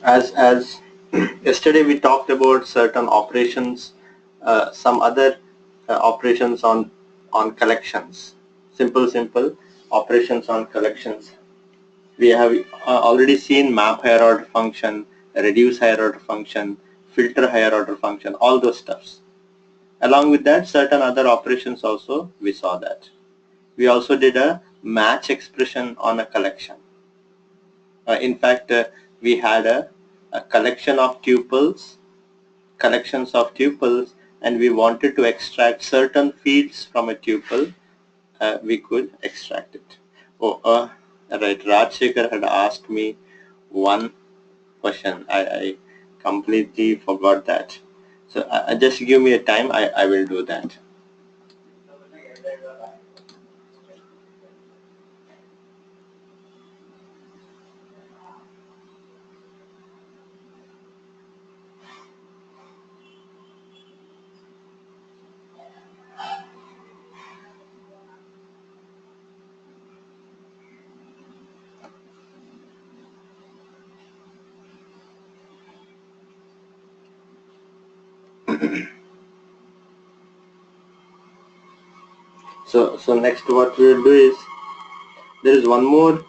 As yesterday we talked about certain operations, some other operations on collections, simple operations on collections. We have already seen map higher order function, reduce higher order function, filter higher order function, all those stuffs. Along with that, certain other operations also we saw that. We also did a match expression on a collection. In fact, we had a collections of tuples, and we wanted to extract certain fields from a tuple. We could extract it. Right. Rajshekhar had asked me one question. I completely forgot that. So just give me a time. I will do that. So next what we will do is, there is one more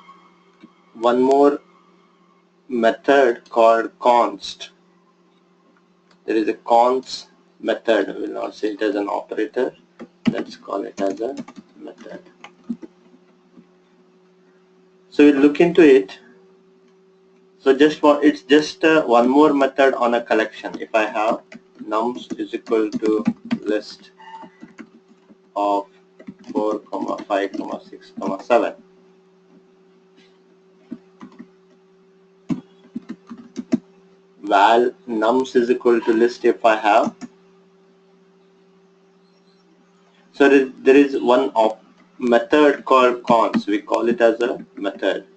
method called const. There is a const method. We will not say it as an operator. Let's call it as a method. So we'll look into it. So it's just one more method on a collection. If I have nums is equal to list of 4, 5, 6, 7. Val nums is equal to list if I have. So there is one method called const. We call it as a method.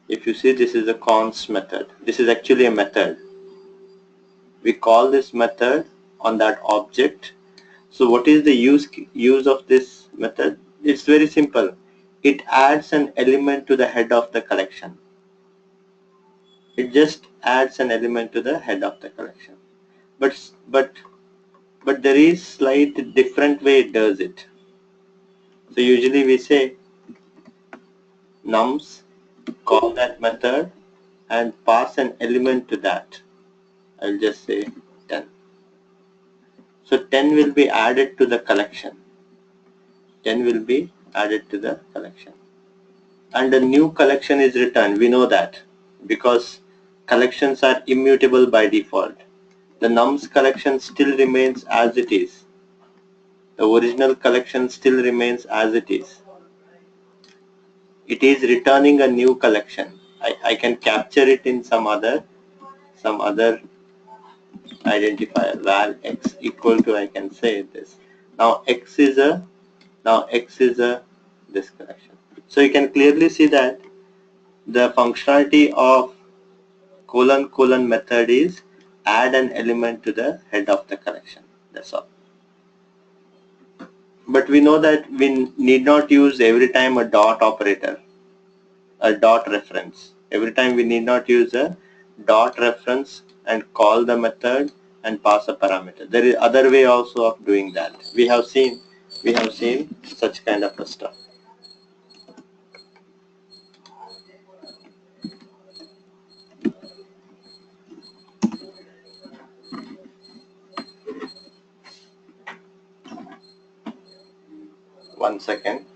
If you see, this is a const method. This is actually a method. We call this method on that object. So what is the use of this method? It's very simple. It adds an element to the head of the collection. It just adds an element to the head of the collection. But there is slight different way it does it. So usually we say nums, call that method and pass an element to that. I'll just say 10. So 10 will be added to the collection. 10 will be added to the collection. And a new collection is returned. We know that because collections are immutable by default. The nums collection still remains as it is. The original collection still remains as it is. It is returning a new collection. I can capture it in some other identifier, val x equal to, I can say this. Now x is this collection. So you can clearly see that the functionality of colon method is add an element to the head of the collection. That's all. But we know that we need not use every time a dot operator, a dot reference. Every time we need not use a dot reference and call the method and pass a parameter. There is other way also of doing that. We have seen such kind of a stuff. One second.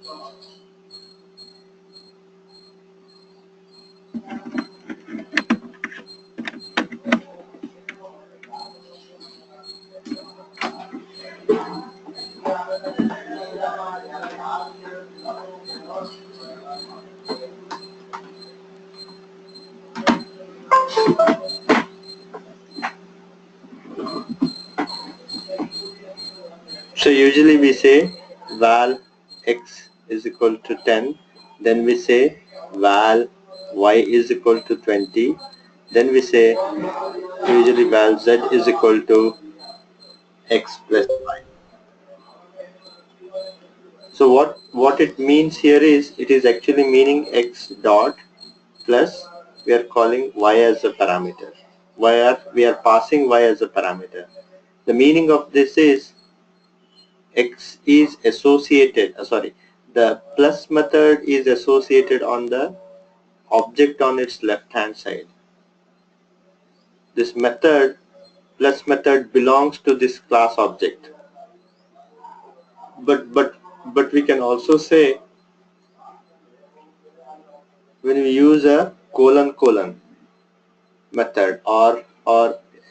So usually we say val x is equal to 10, then we say val y is equal to 20, then we say usually val z is equal to x plus y. So what it means here is, it is actually meaning x dot plus we are calling y as a parameter. We are passing y as a parameter. The meaning of this is x is associated, the plus method is associated on the object on its left hand side. This method, plus method, belongs to this class object. But we can also say, when we use a colon method or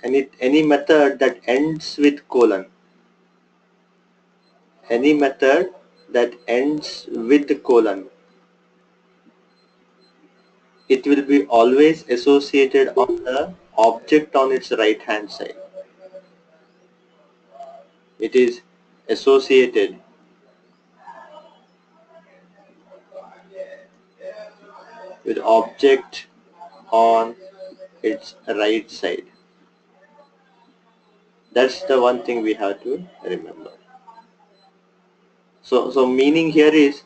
any method that ends with colon, any method that ends with colon, it will be always associated on the object on its right hand side. It is associated with object on its right side. That's the one thing we have to remember. So meaning here is,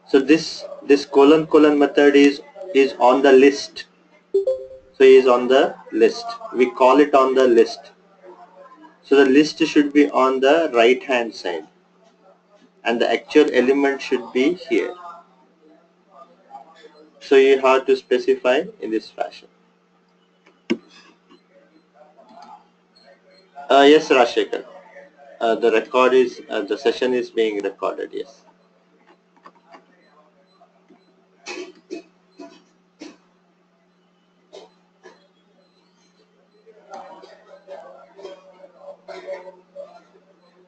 so this colon method is on the list. So is on the list. We call it on the list. So the list should be on the right hand side, and the actual element should be here. So you have to specify in this fashion. Yes, Rashekar. The session is being recorded. Yes.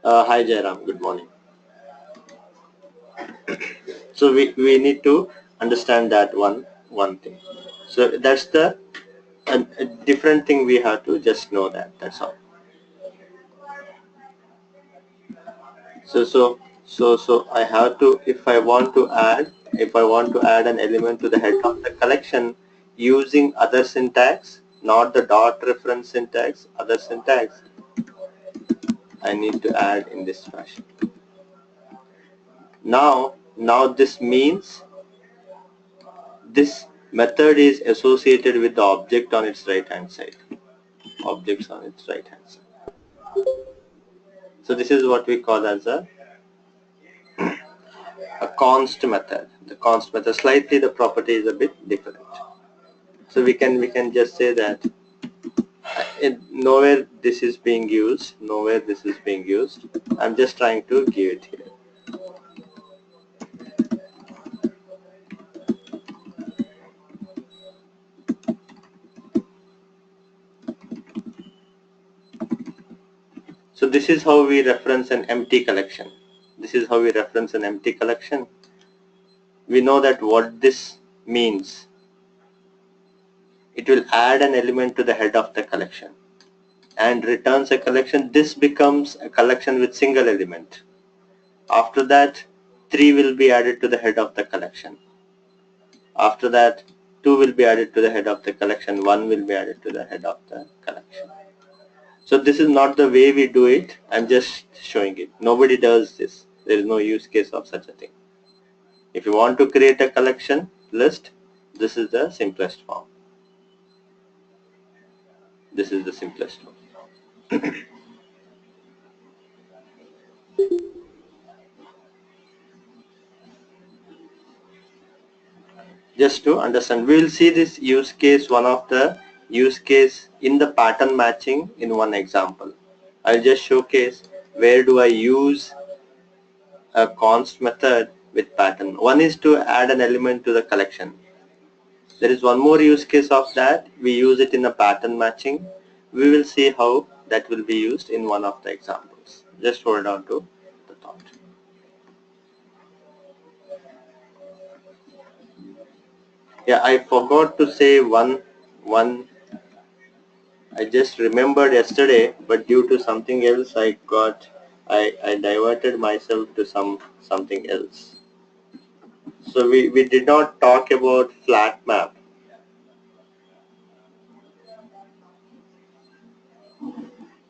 Hi Jairam. Good morning. So we need to understand that one thing. So that's the a different thing we have to just know that. That's all. So I have to, if I want to add an element to the head of the collection using other syntax, not the dot reference syntax, other syntax, I need to add in this fashion. Now this means this method is associated with the object on its right hand side. Objects on its right hand side. So this is what we call as a const method. The const method, slightly the property is a bit different. So we can just say that nowhere this is being used. I'm just trying to give it here. So this is how we reference an empty collection. We know that what this means. It will add an element to the head of the collection and returns a collection. This becomes a collection with single element. After that, 3 will be added to the head of the collection. After that, 2 will be added to the head of the collection, 1 will be added to the head of the collection. So this is not the way we do it. I'm just showing it. Nobody does this. There is no use case of such a thing. If you want to create a collection list, this is the simplest form. Just to understand, we will see this use case, one of the use case in the pattern matching in one example. I'll just showcase where do I use a const method with pattern. One is to add an element to the collection. There is one more use case of that. We use it in a pattern matching. We will see how that will be used in one of the examples. Just hold on to the thought. Yeah, I forgot to say one. I just remembered yesterday, but due to something else, I diverted myself to something else. So we did not talk about flatMap.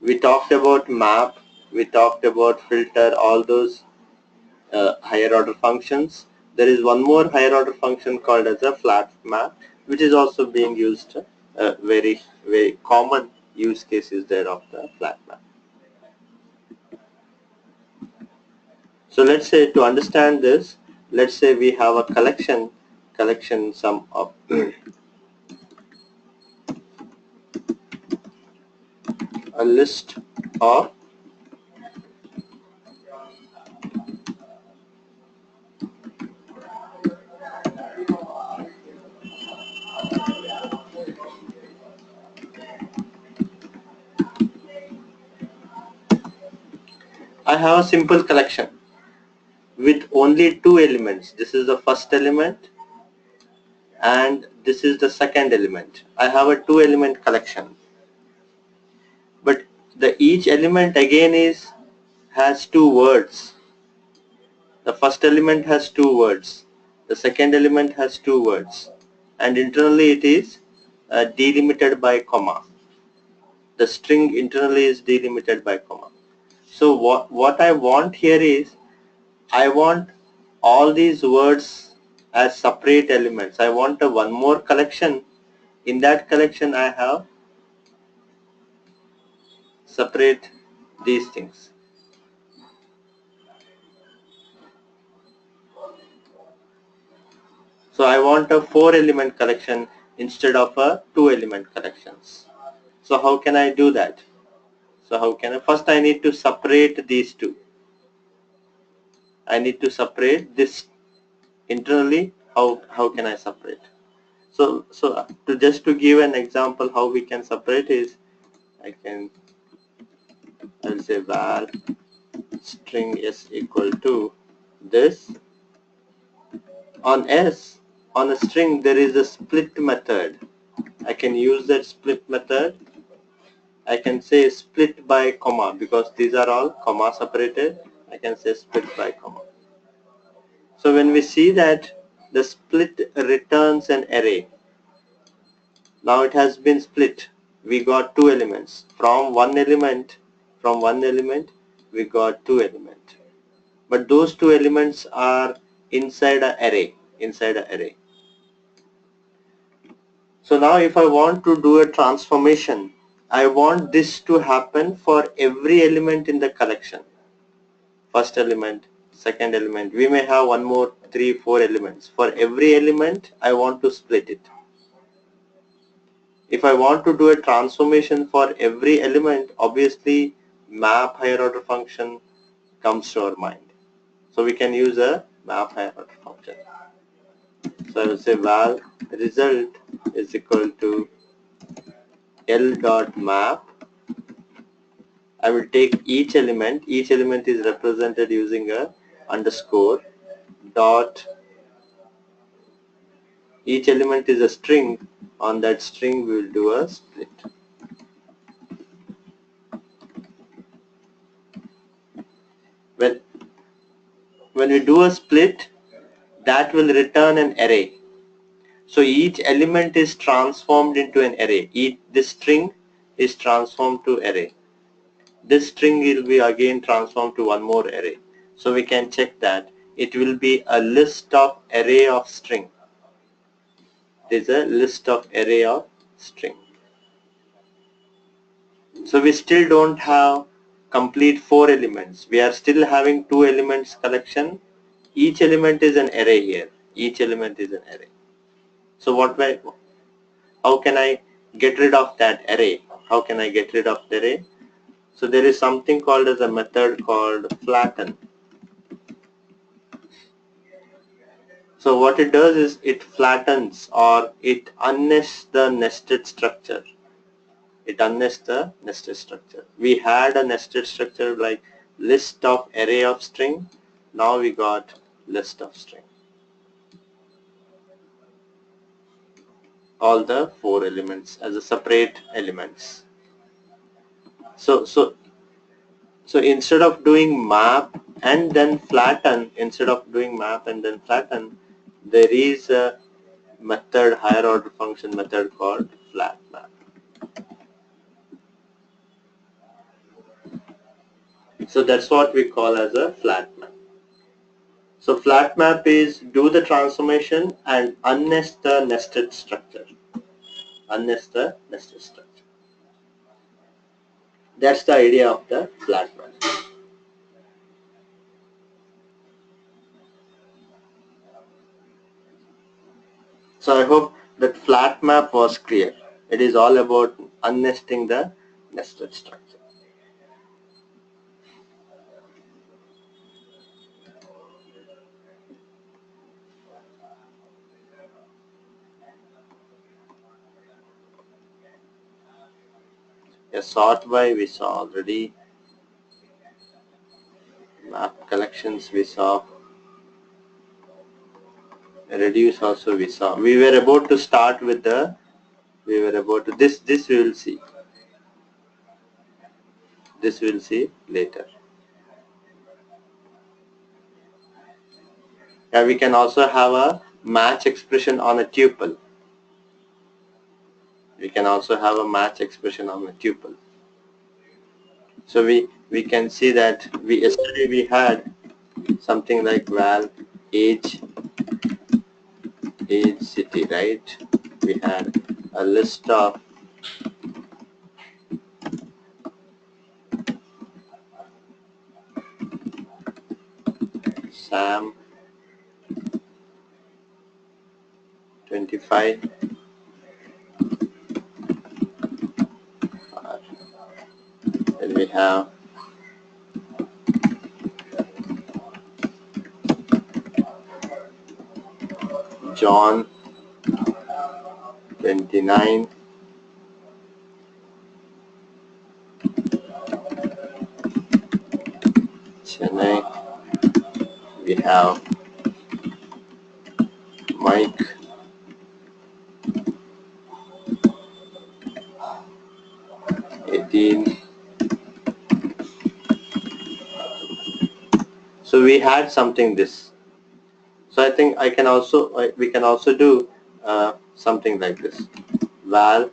We talked about map, we talked about filter, all those higher order functions. There is one more higher order function called as a flatMap, which is also being used. Very common use case is there of the flatMap. So let's say, to understand this, let's say we have a collection some of a list of I have a simple collection with only two elements. This is the first element and this is the second element. I have a two element collection, but each element again has two words. The first element has two words, the second element has two words, and internally it is delimited by comma. The string internally is delimited by comma. So what I want here is, I want all these words as separate elements. I want a one more collection. In that collection I have separate these things. So I want a 4-element collection instead of a 2-element collections. So how can I do that? So how can I? First I need to separate these two. I need to separate this internally. How can I separate? So to just to give an example how we can separate is, I'll say var string s equal to this. On s, on a string there is a split method. I can use that split method. I can say split by comma because these are all comma separated. I can say split by comma. So when we see that the split returns an array, now it has been split. We got two elements. From one element we got two elements. But those two elements are inside an array. So now if I want to do a transformation, I want this to happen for every element in the collection. First element, second element, we may have one more 3-4 elements. For every element I want to split it. If I want to do a transformation for every element, obviously map higher order function comes to our mind. So we can use a map higher order function. So I will say val result is equal to L dot map. I will take each element is represented using a underscore dot. Each element is a string. On that string we will do a split. When we do a split, that will return an array. So each element is transformed into an array. This string is transformed to array. This string will be again transformed to one more array. So we can check that it will be a list of array of string. It is a list of array of string. So we still don't have complete 4 elements. We are still having 2 elements collection. Each element is an array here. Each element is an array. So how can I get rid of that array? How can I get rid of the array? So there is something called as a method called flatten. So what it does is it flattens or it unnests the nested structure. It unnests the nested structure. We had a nested structure like list of array of string. Now we got list of string. All the 4 elements as a separate elements. So instead of doing map and then flatten, there is a method, higher order function method called flatMap. So that's what we call as a flatMap. So flatMap is do the transformation and unnest the nested structure. Unnest the nested structure. That's the idea of the flatMap. So I hope that flatMap was clear. It is all about unnesting the nested structure. A sort by we saw already. Map collections we saw. Reduce also we saw. We were about to start with the, this we will see. This we will see later. We can also have a match expression on a tuple. We can also have a match expression on a tuple. So we can see that yesterday we had something like val age city, right? We had a list of Sam 25 and we have John 29 Chennai. We have Mike 18. So we had something this. So I think we can also do something like this. Val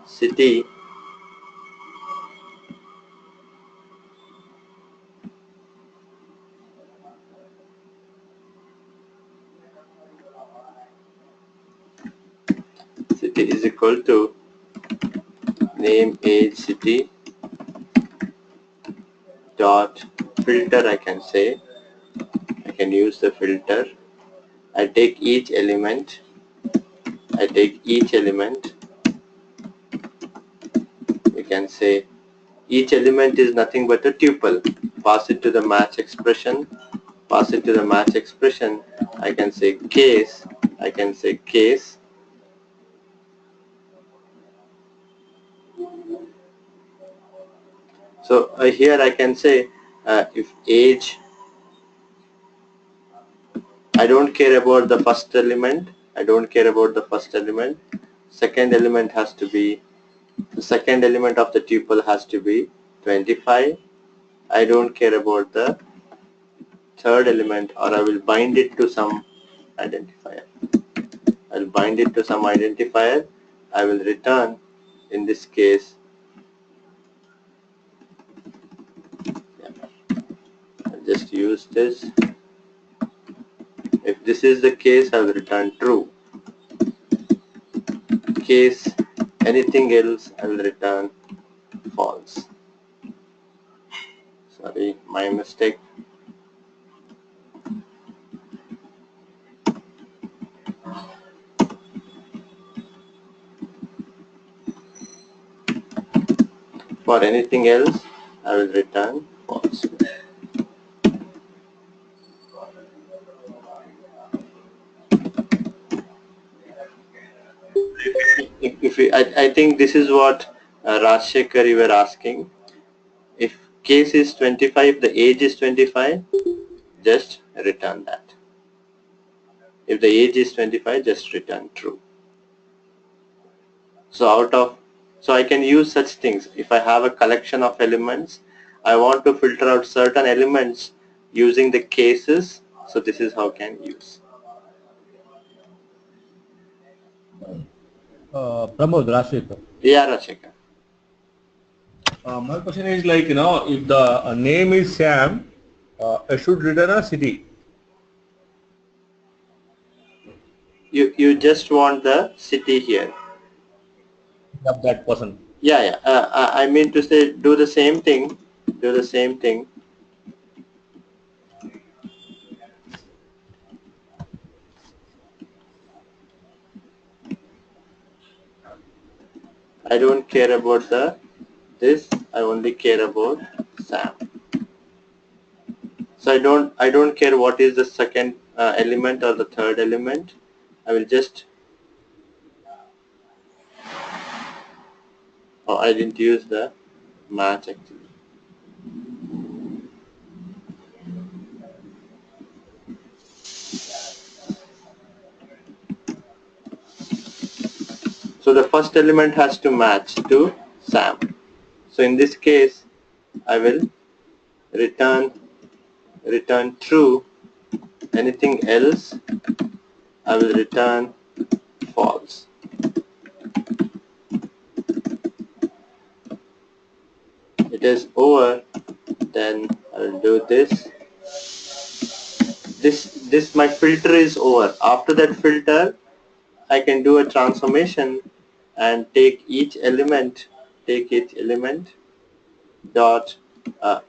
city is equal to name age city dot filter. I can say I can use the filter. I take each element. We can say each element is nothing but a tuple. Pass it to the match expression. I can say case. So here I can say if age, I don't care about the first element. Second element has to be, the second element of the tuple has to be 25. I don't care about the third element, or I will bind it to some identifier. I will return, in this case, I'll just use this. If this is the case, I will return true. Case anything else, I will return false. Sorry, my mistake. For anything else, I will return false. I think this is what Rajshekhar you were asking. If case is 25, the age is 25, just return that. If the age is 25, just return true. So I can use such things. If I have a collection of elements, I want to filter out certain elements using the cases. So this is how I can use. Pramod, Rashika. Yeah, Rashika. My question is like, if the name is Sam It should return a city. You just want the city here. Of that person. Yeah, yeah. I mean to say, do the same thing. Do the same thing. I don't care about this. I only care about Sam. So I don't care what is the second element or the third element. I will just, oh, I didn't use the match actually. So the first element has to match to Sam. So in this case, I will return true. Anything else, I will return false. It is over, then I will do this. This my filter is over. After that filter, I can do a transformation and take each element dot uh,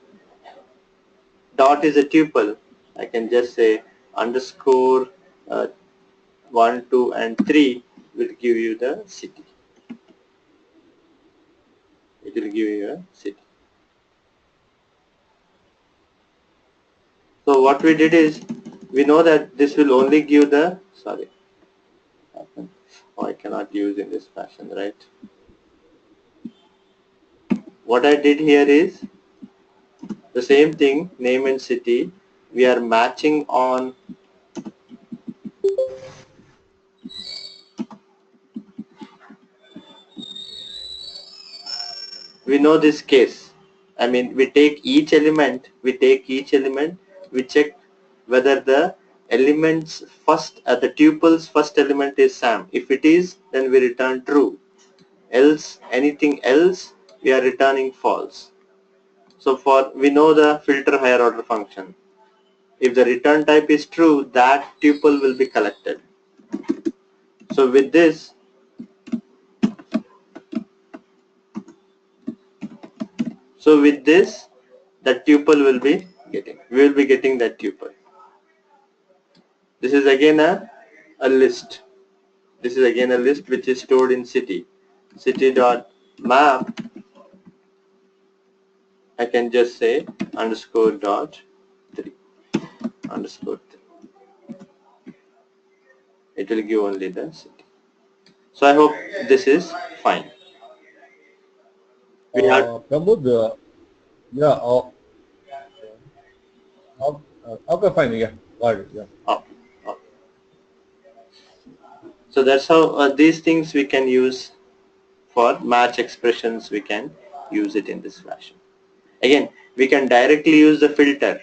dot is a tuple. I can just say underscore uh, 1, 2, and 3 will give you the city. It will give you a city. So what we did is, we know that this will only give the, sorry, oh, I cannot use in this fashion, right? What I did here is the same thing, name and city. We are matching on, we know this case. I mean, we take each element, we check whether the elements first, the tuples first element is Sam. If it is, then we return true. Else, anything else, we are returning false. So we know the filter higher order function. If the return type is true, that tuple will be collected. So with this, that tuple will be getting. We will be getting that tuple. This is again a list. This is again a list which is stored in city. City.map. I can just say underscore dot 3 underscore 3. It will give only the city. So I hope this is fine. We have Pramod, yeah, okay, fine, yeah, got it, yeah. oh, oh. So that's how these things we can use for match expressions. We can use it in this fashion. Again, we can directly use the filter.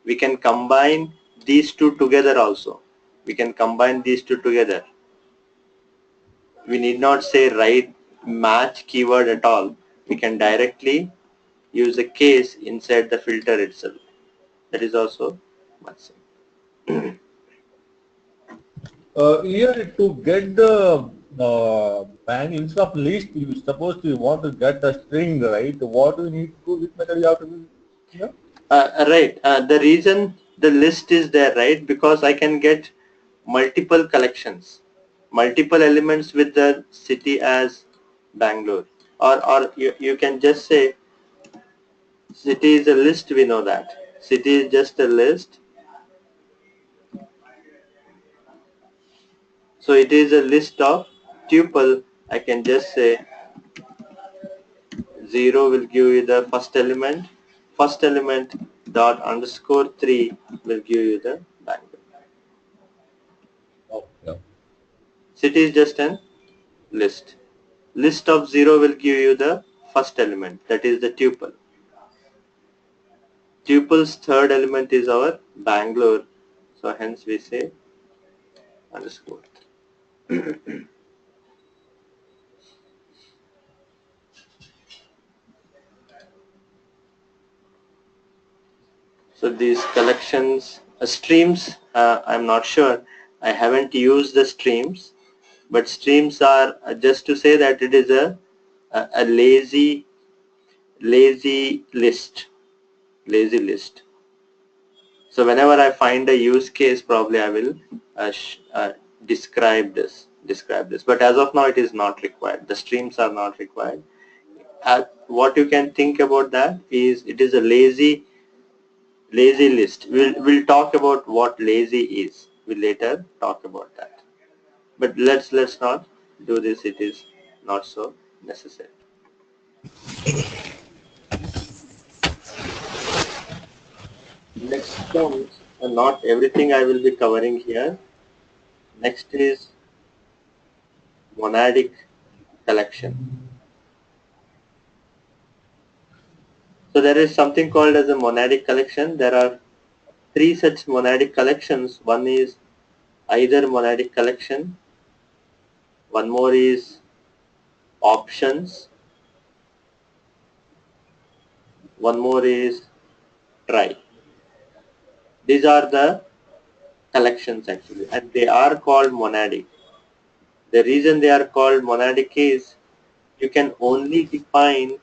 We can combine these two together also. We can combine these two together. We need not say write match keyword at all. We can directly use a case inside the filter itself. That is also much simpler. Here to get the bang instead of list, you suppose you want to get the string, right? What you need to do, which method you have to do? Yeah. Right. The reason the list is there, right? Because I can get multiple collections, multiple elements with the city as Bangalore. Or you can just say city is a list, we know that. City is just a list. So it is a list of tuple. I can just say 0 will give you the first element. First element dot underscore 3 will give you the Bangalore. Oh, yeah. City is just an list. List of 0 will give you the first element, that is the tuple. Tuple's third element is our Bangalore, so hence we say underscore. So these collections, streams, I'm not sure. I haven't used the streams, but streams are just to say that it is a lazy list. So whenever I find a use case, probably I will describe this. But as of now, it is not required. The streams are not required. What you can think about that is it is a lazy list. We'll talk about what lazy is. We'll later talk about that. But let's not do this. It is not so necessary. Next comes, not everything I will be covering here. Next is monadic collection. So there is something called as a monadic collection. There are three such monadic collections. One is either monadic collection, one more is options, one more is try. These are the collections actually, and they are called monadic. The reason they are called monadic is you can only define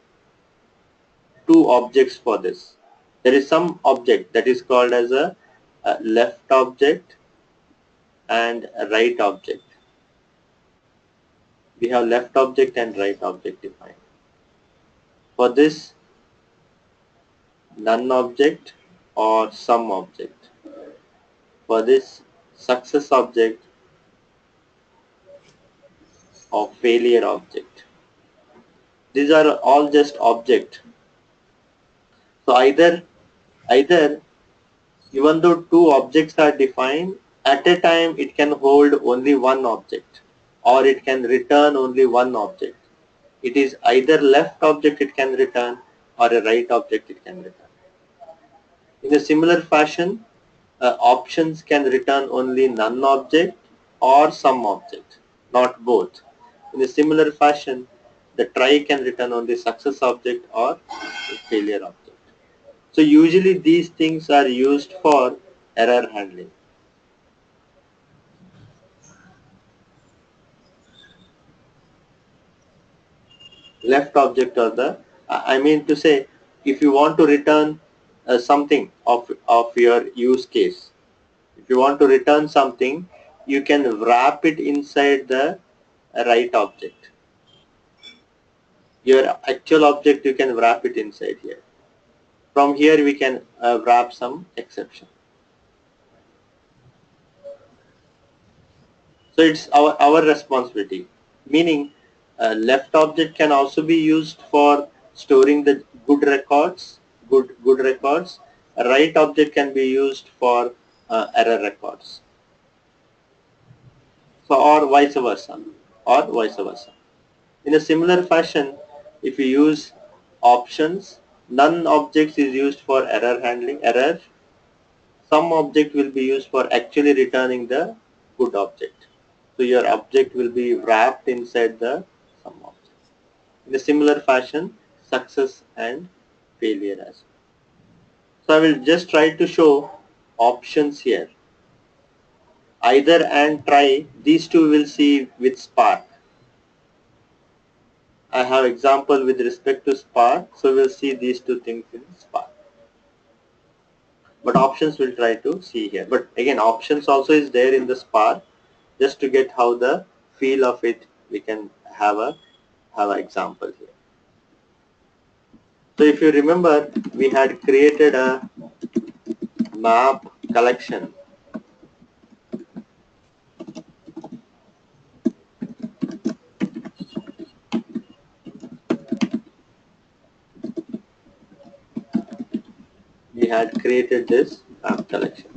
two objects for this. There is some object that is called as a left object and a right object. We have left object and right object defined. For this, none object or some object. For this, success object or failure object. These are all just object. So either even though two objects are defined, at a time it can hold only one object or it can return only one object. It is either left object it can return or a right object it can return. In a similar fashion, options can return only none object or some object, not both. In a similar fashion, the try can return only success object or failure object. So usually these things are used for error handling. Left object or the, I mean to say, if you want to return something of your use case, if you want to return something, you can wrap it inside the right object. Your actual object, you can wrap it inside here. From here, we can wrap some exception. So it's our responsibility. Meaning, left object can also be used for storing the good records. Good records. A right object can be used for error records. So or vice versa. In a similar fashion, if you use options, none objects is used for error handling, some object will be used for actually returning the good object. So your object will be wrapped inside the some object. In a similar fashion, success and failure as well. So I will just try to show options here. Either and try, these two will see with Spark. I have example with respect to Spark, so we'll see these two things in Spark. But options we'll try to see here. But again, options also is there in the Spark. Just to get how the feel of it, we can have an example here. So if you remember, we had created a map collection. We had created this map collection.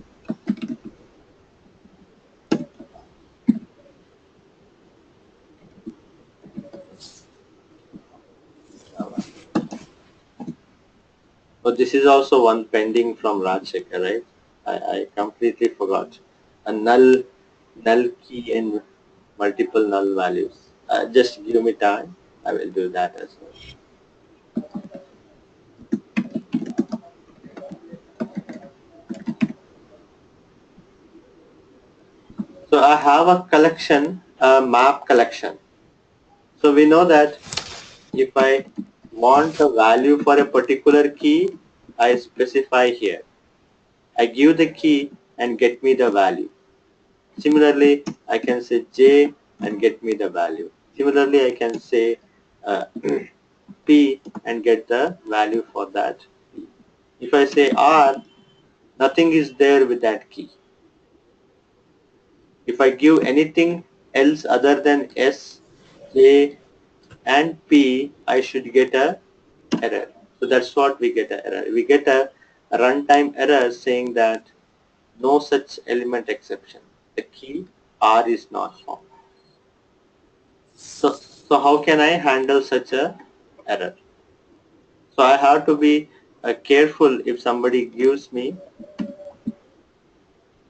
So this is also one pending from Rajshekar, right? I completely forgot. A null key and multiple null values. Just give me time. I will do that as well. So I have a collection, a map collection. So we know that if I want a value for a particular key, I specify here. I give the key and get me the value. Similarly, I can say J and get me the value. Similarly, I can say P and get the value for that P. If I say R, nothing is there with that key. If I give anything else other than S, J and P, I should get a error. So that's what we get a error. We get a runtime error saying that no such element exception. The key R is not found. So how can I handle such a error? So I have to be careful if somebody gives me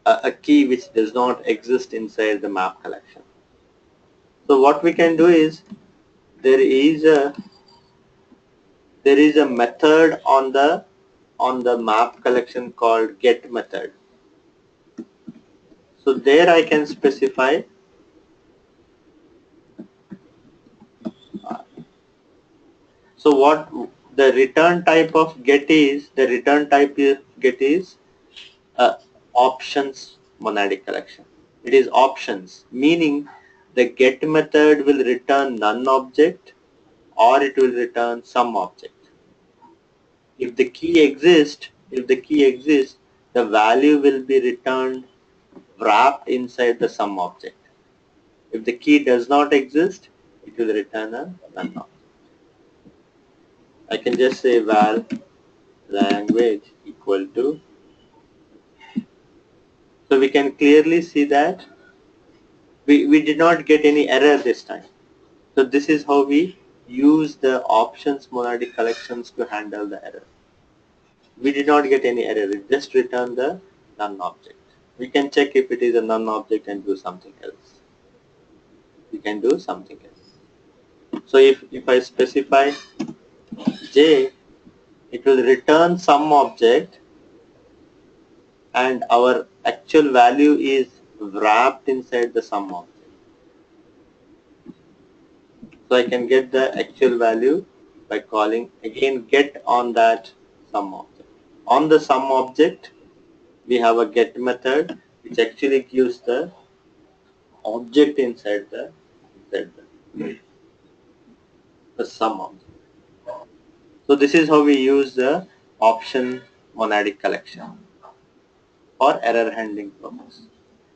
a key which does not exist inside the map collection. So what we can do is there is a method on the map collection called get method. So there I can specify so what the return type of get is, the return type of get is options monadic collection. It is options, meaning the get method will return none object or it will return some object. If the key exists, the value will be returned wrapped inside the sum object. If the key does not exist, it will return a none object. I can just say val language equal to. So we can clearly see that we did not get any error this time. So this is how we use the options monadic collections to handle the error. We did not get any error, it just returned the none object. We can check if it is a none object and do something else. We can do something else. So if I specify J, it will return some object and our actual value is wrapped inside the sum object. So I can get the actual value by calling again get on that sum object. On the sum object, we have a get method which actually gives the object inside the sum object. So this is how we use the option monadic collection for error handling purpose.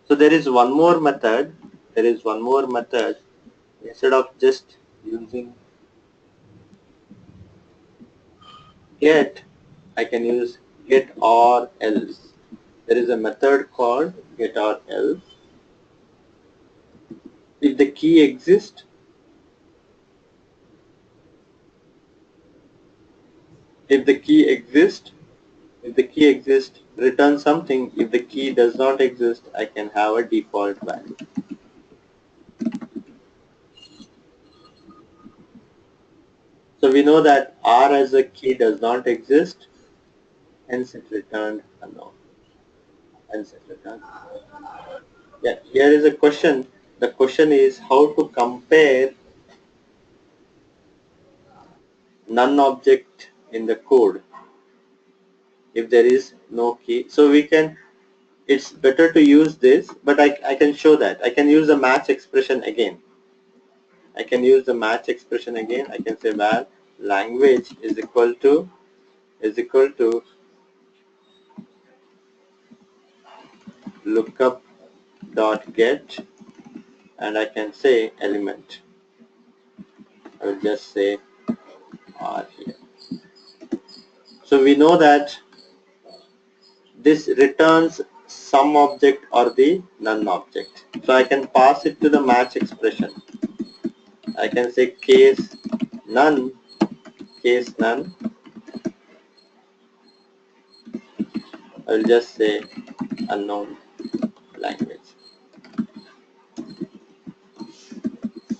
So there is one more method. There is one more method. Instead of just using get, I can use get or else. There is a method called get or else. If the key exists, if the key exists, return something. If the key does not exist, I can have a default value. So we know that R as a key does not exist, hence it returned unknown. Hence it returned. Yeah, here is a question. The question is how to compare none object in the code if there is no key. So we can, it's better to use this, but I can show that. I can use the match expression again. I can use the match expression again. I can say val language is equal to lookup dot get, and I can say element. I will just say R here. So we know that this returns some object or the none object. So I can pass it to the match expression. I can say case none. I will just say unknown language.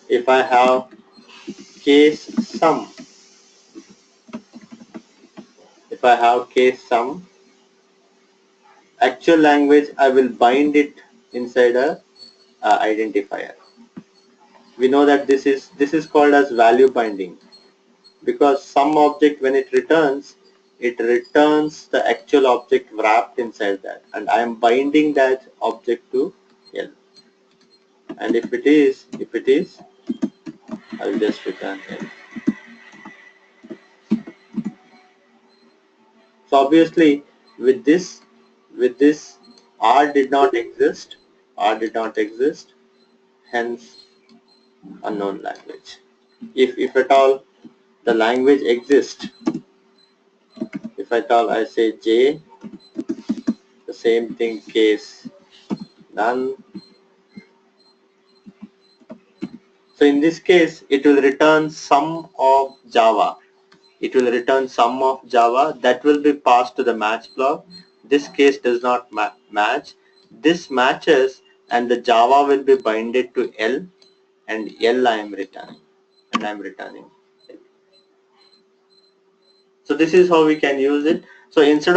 If I have case sum, actual language, I will bind it inside a identifier. We know that this is called as value binding, because some object, when it returns the actual object wrapped inside that, and I am binding that object to L. And if it is, I will just return L. So obviously with this R did not exist, hence unknown language. If at all the language exists, if at all I say J, the same thing case none. So in this case it will return sum of Java. It will return sum of Java that will be passed to the match block. This case does not match. This matches, and the Java will be binded to L, and L I am returning, and I am returning L. So this is how we can use it. So instead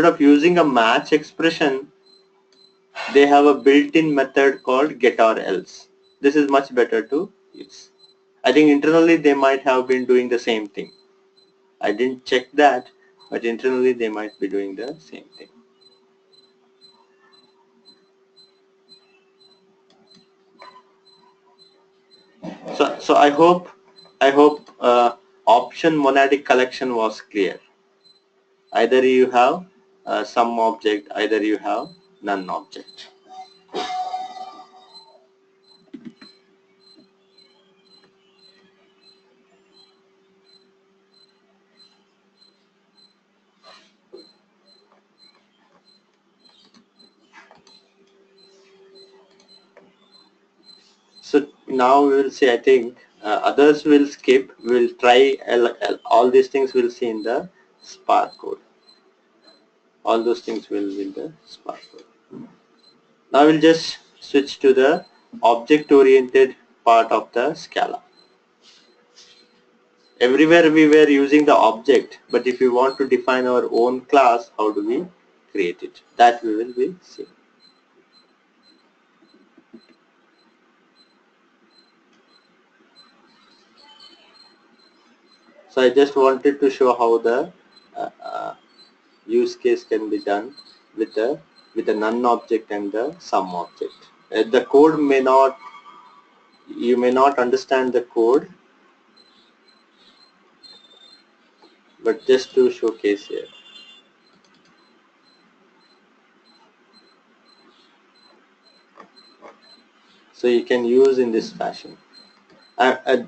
of using a match expression, they have a built-in method called get or else. This is much better to use. I think internally they might have been doing the same thing. I didn't check that, but internally they might be doing the same thing. So I hope option monadic collection was clear. Either you have some object, either you have none object. So now we will see, I think others will skip, we'll try all these things we'll see in the Spark code. All those things will be in the Spark code. Now we'll just switch to the object-oriented part of the Scala. Everywhere we were using the object, but if we want to define our own class, how do we create it? That we will be seeing. So I just wanted to show how the use case can be done with the none object and the sum object. The code you may not understand the code, but just to showcase here. So you can use in this fashion.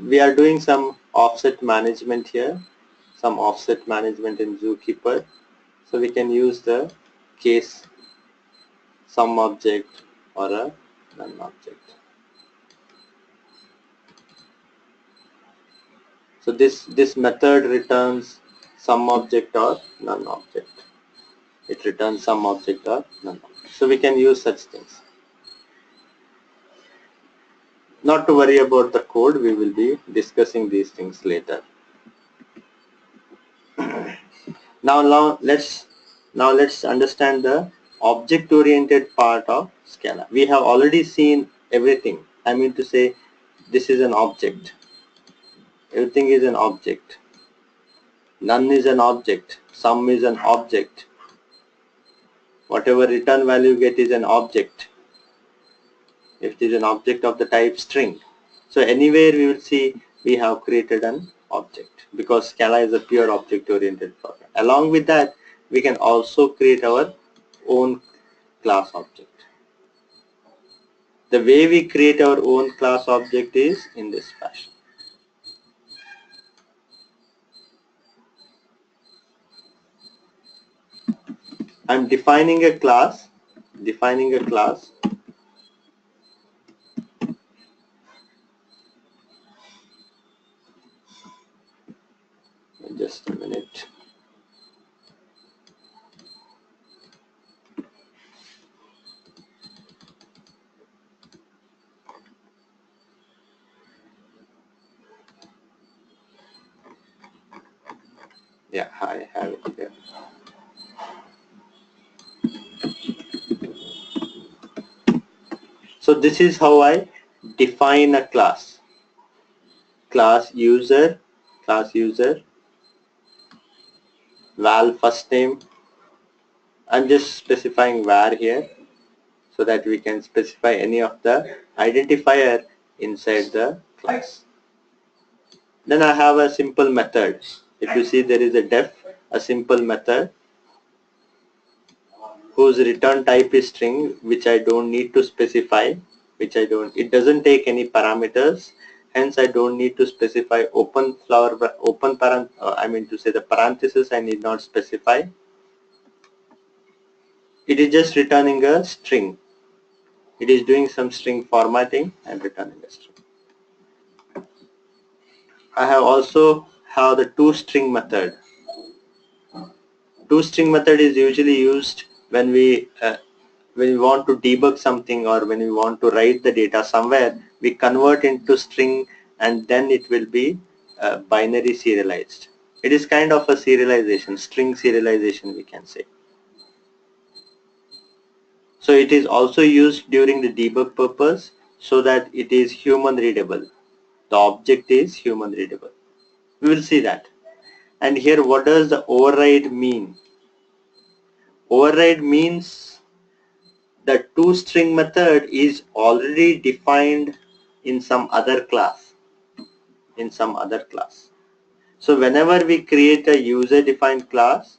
We are doing some offset management here, some offset management in Zookeeper. So we can use the case sum object or a none object. So this method returns sum object or none object. It returns sum object or none object. So we can use such things. Not to worry about the code, we will be discussing these things later. Now let's understand the object-oriented part of Scala. We have already seen everything. I mean to say, this is an object. Everything is an object. None is an object. Sum is an object. Whatever return value you get is an object. If it is an object of the type string. So anywhere we will see we have created an object, because Scala is a pure object-oriented program. Along with that, we can also create our own class object. The way we create our own class object is in this fashion. I'm defining a class. Just a minute. Yeah, I have it here. So this is how I define a class. Class user, val first name. I'm just specifying var here so that we can specify any of the identifier inside the class. Then I have a simple method. If you see, there is a def, a simple method whose return type is string, which I don't need to specify, it doesn't take any parameters, hence I don't need to specify I mean to say the parenthesis I need not specify. It is just returning a string. It is doing some string formatting and returning a string. I have also have the toString method. ToString method is usually used when we want to debug something, or when we want to write the data somewhere, we convert into string and then it will be binary serialized. It is kind of a serialization, string serialization we can say. So it is also used during the debug purpose so that it is human readable. The object is human readable. We will see that. And here, what does the override mean? Override means the toString method is already defined in some other class. So whenever we create a user defined class,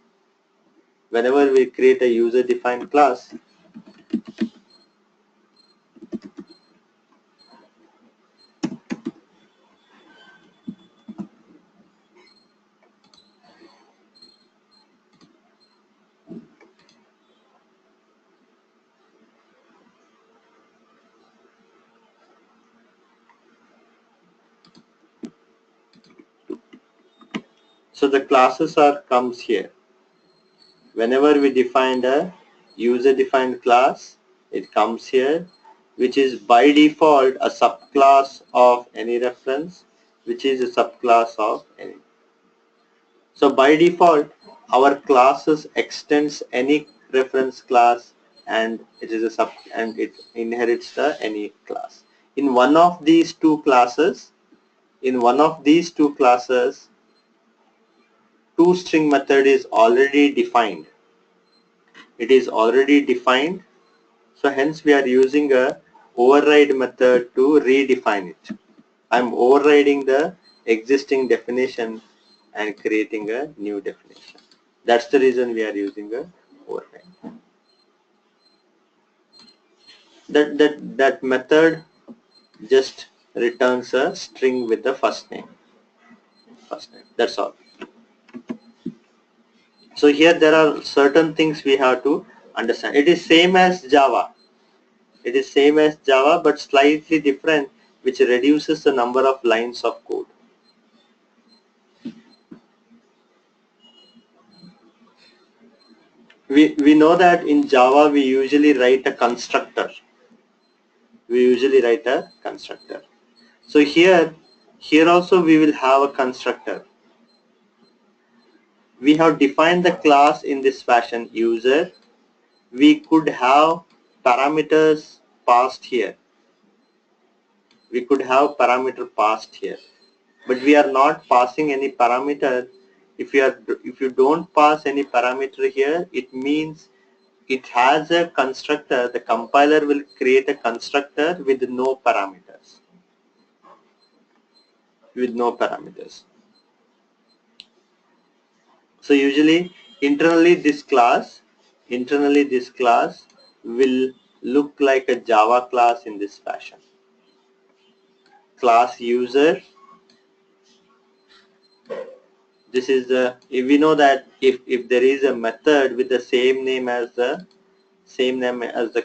so the classes comes here. Whenever we define a user defined class, it comes here, which is by default a subclass of any reference, which is a subclass of any. So by default, our classes extends any reference class, and it inherits the any class. In one of these two classes, toString method is already defined. It is already defined. So hence we are using a override method to redefine it. I'm overriding the existing definition and creating a new definition. That's the reason we are using a override. That method just returns a string with the first name. That's all. So here there are certain things we have to understand. It is same as Java. But slightly different, which reduces the number of lines of code. We know that in Java we usually write a constructor. So here also we will have a constructor. We have defined the class in this fashion, user. We could have parameters passed here. But we are not passing any parameter. If you don't pass any parameter here, it means it has a constructor. The compiler will create a constructor with no parameters. So usually internally this class will look like a Java class in this fashion. Class user. This is we know that if there is a method with the same name as the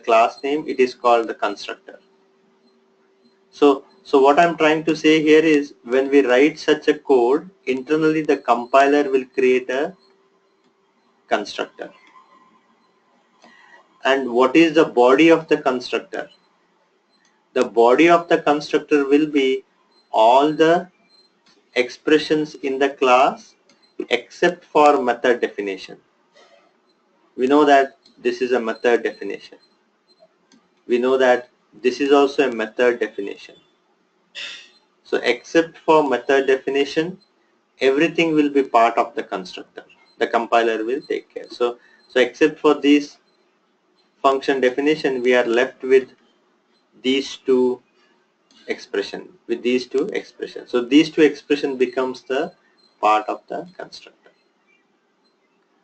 class name, it is called the constructor. So what I'm trying to say here is, when we write such a code, internally the compiler will create a constructor. And what is the body of the constructor? The body of the constructor will be all the expressions in the class except for method definition. We know that this is a method definition. We know that This is also a method definition. So except for method definition, everything will be part of the constructor. The compiler will take care. So except for this function definition, we are left with these two expressions. So these two expressions becomes the part of the constructor.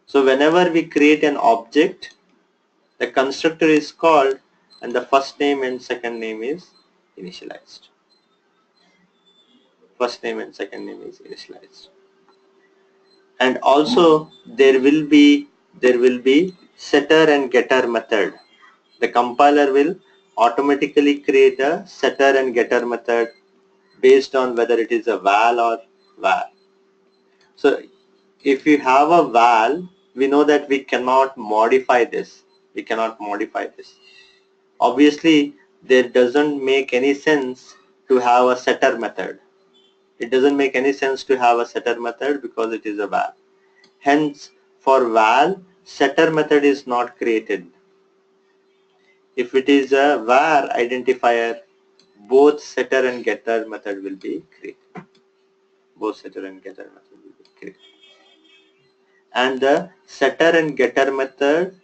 So whenever we create an object, the constructor is called and the first name and second name is initialized. First name and second name is initialized. And also there will be setter and getter method. The compiler will automatically create a setter and getter method based on whether it is a val or var. So if you have a val, we know that we cannot modify this. Obviously, there doesn't make any sense to have a setter method. It doesn't make any sense to have a setter method because it is a val. Hence, for val, setter method is not created. If it is a var identifier, both setter and getter method will be created. And the setter and getter method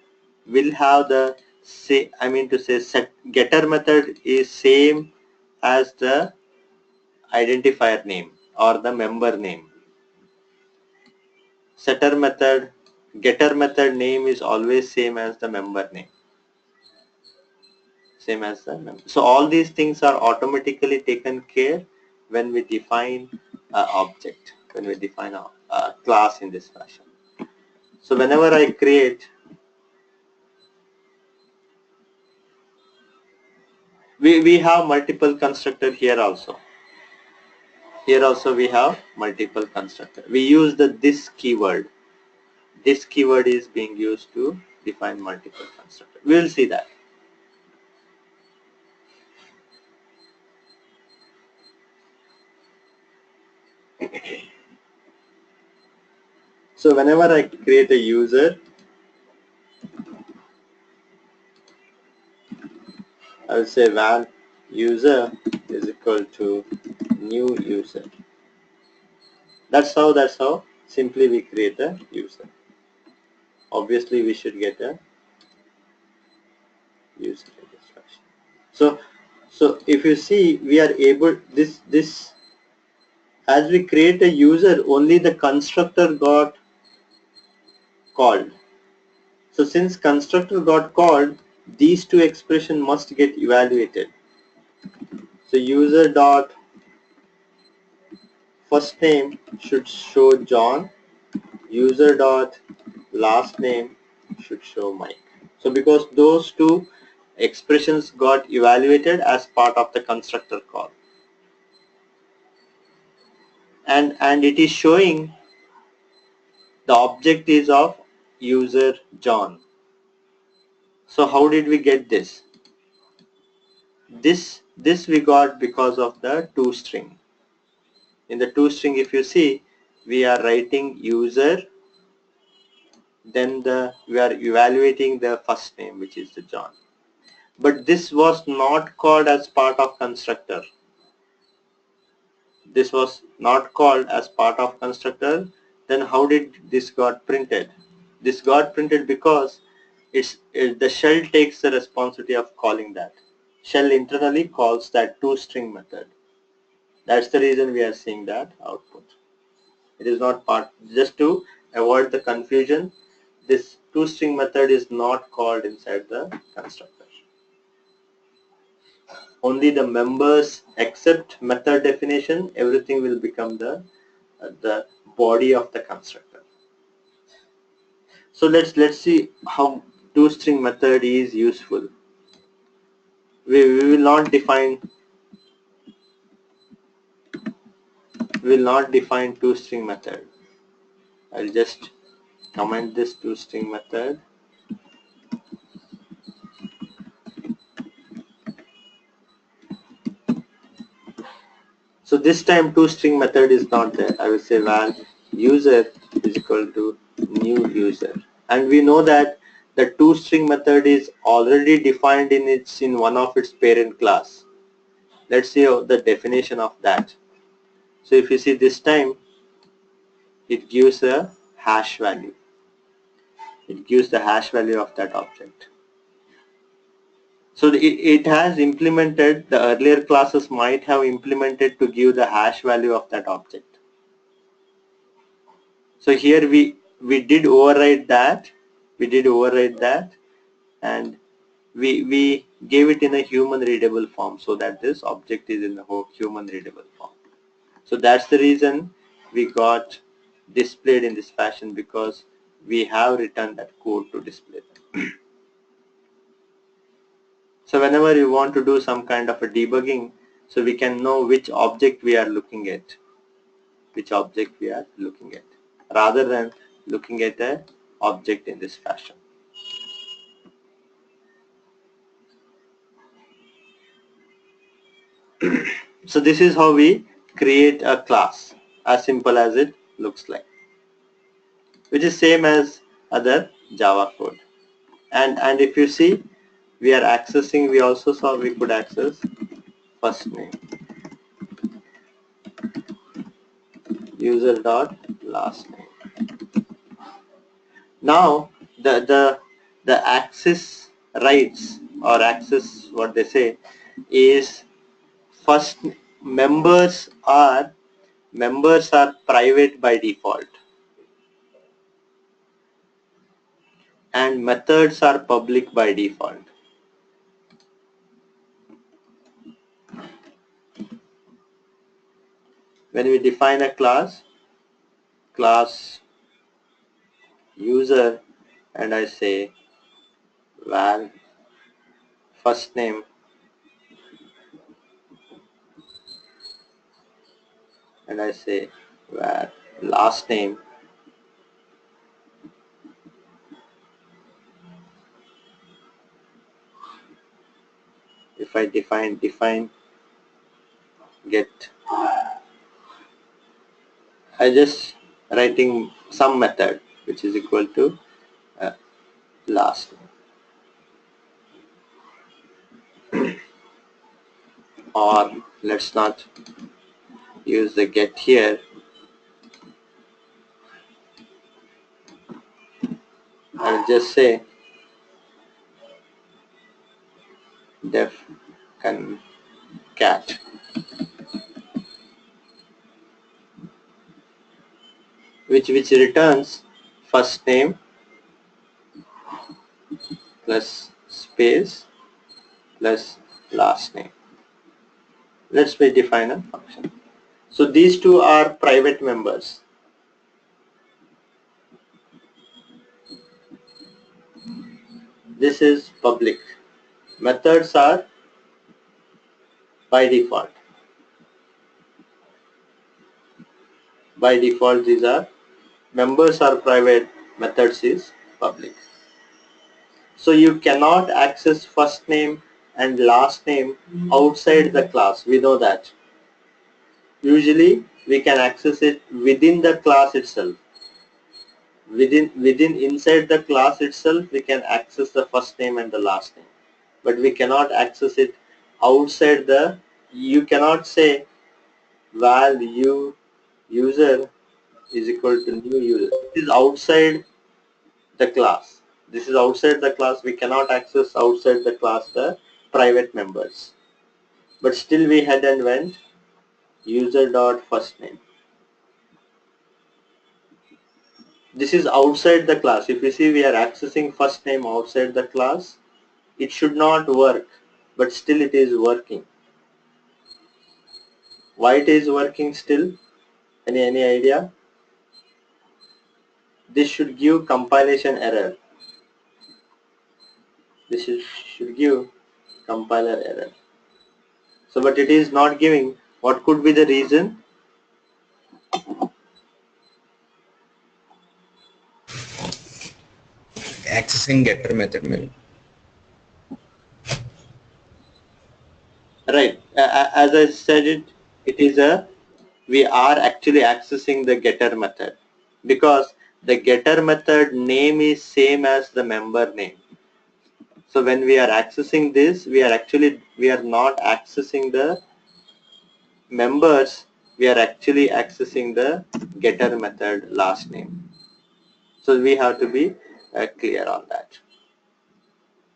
will have the getter method is same as the identifier name or the member name. Getter method name is always same as the member name. So all these things are automatically taken care when we define an object, when we define a class in this fashion. So whenever I create, we have multiple constructor here also. Here also we have multiple constructor. We use the this keyword. This keyword is being used to define multiple constructor. We will see that. So whenever I create a user, I will say val user is equal to new user. That's how simply we create a user. Obviously we should get a user instruction. So if you see, we are able this as we create a user, only the constructor got called. So since constructor got called, these two expressions must get evaluated. So user dot first name should show John, user dot last name should show Mike. So because those two expressions got evaluated as part of the constructor call, and it is showing the object is of user John. So how did we get this? This we got because of the toString. In the toString, if you see, we are writing user, then we are evaluating the first name, which is the John. But this was not called as part of constructor. This was not called as part of constructor. Then how did this got printed? This got printed because the shell takes the responsibility of calling that. Shell internally calls that toString method. That's the reason we are seeing that output. It is not part, just to avoid the confusion, this toString method is not called inside the constructor. Only the members accept method definition, everything will become the body of the constructor. So let's see how toString method is useful. We will not define toString method. I'll just comment this toString method. So this time toString method is not there. I will say val user is equal to new user, and we know that the toString method is already defined in one of its parent class. Let's see the definition of that. So if you see this time, it gives a hash value. It gives the hash value of that object. So it has implemented, the earlier classes might have implemented to give the hash value of that object. So here we did override that. We did override that, and we gave it in a human readable form so that this object is in the human readable form. So that's the reason we got displayed in this fashion, because we have written that code to display them. So whenever you want to do some kind of a debugging, so we can know which object we are looking at, rather than looking at an object in this fashion. So this is how we create a class, as simple as it looks like, which is same as other Java code. And if you see, we are accessing, we also saw we could access first name, user dot last name. Now the access rights, or access, what they say is, first members are private by default, and methods are public by default. When we define a class user, and I say val first name, and I say val last name, if I define get, I just writing some method which is equal to last name. Or let's not use the get here, I'll just say def concat, which returns first name plus space plus last name. Let's define a function. So these two are private members. This is public. Methods are by default. By default, these are members are private, methods is public. So you cannot access first name and last name outside the class. We know that. Usually we can access it within the class itself. Within inside the class itself, we can access the first name and the last name. But we cannot access it outside the, you cannot say val user is equal to new user. This is outside the class. This is outside the class. We cannot access outside the class the private members. But still we had and went user dot first name. This is outside the class. If you see, we are accessing first name outside the class. It should not work, but still it is working. Why it is working still? Any idea? This should give compilation error. This should give compiler error. So, but it is not giving. What could be the reason? Accessing getter method maybe. Right. As I said it is we are actually accessing the getter method, because the getter method name is same as the member name. So when we are accessing this, we are not accessing the members, we are actually accessing the getter method last name. So we have to be clear on that.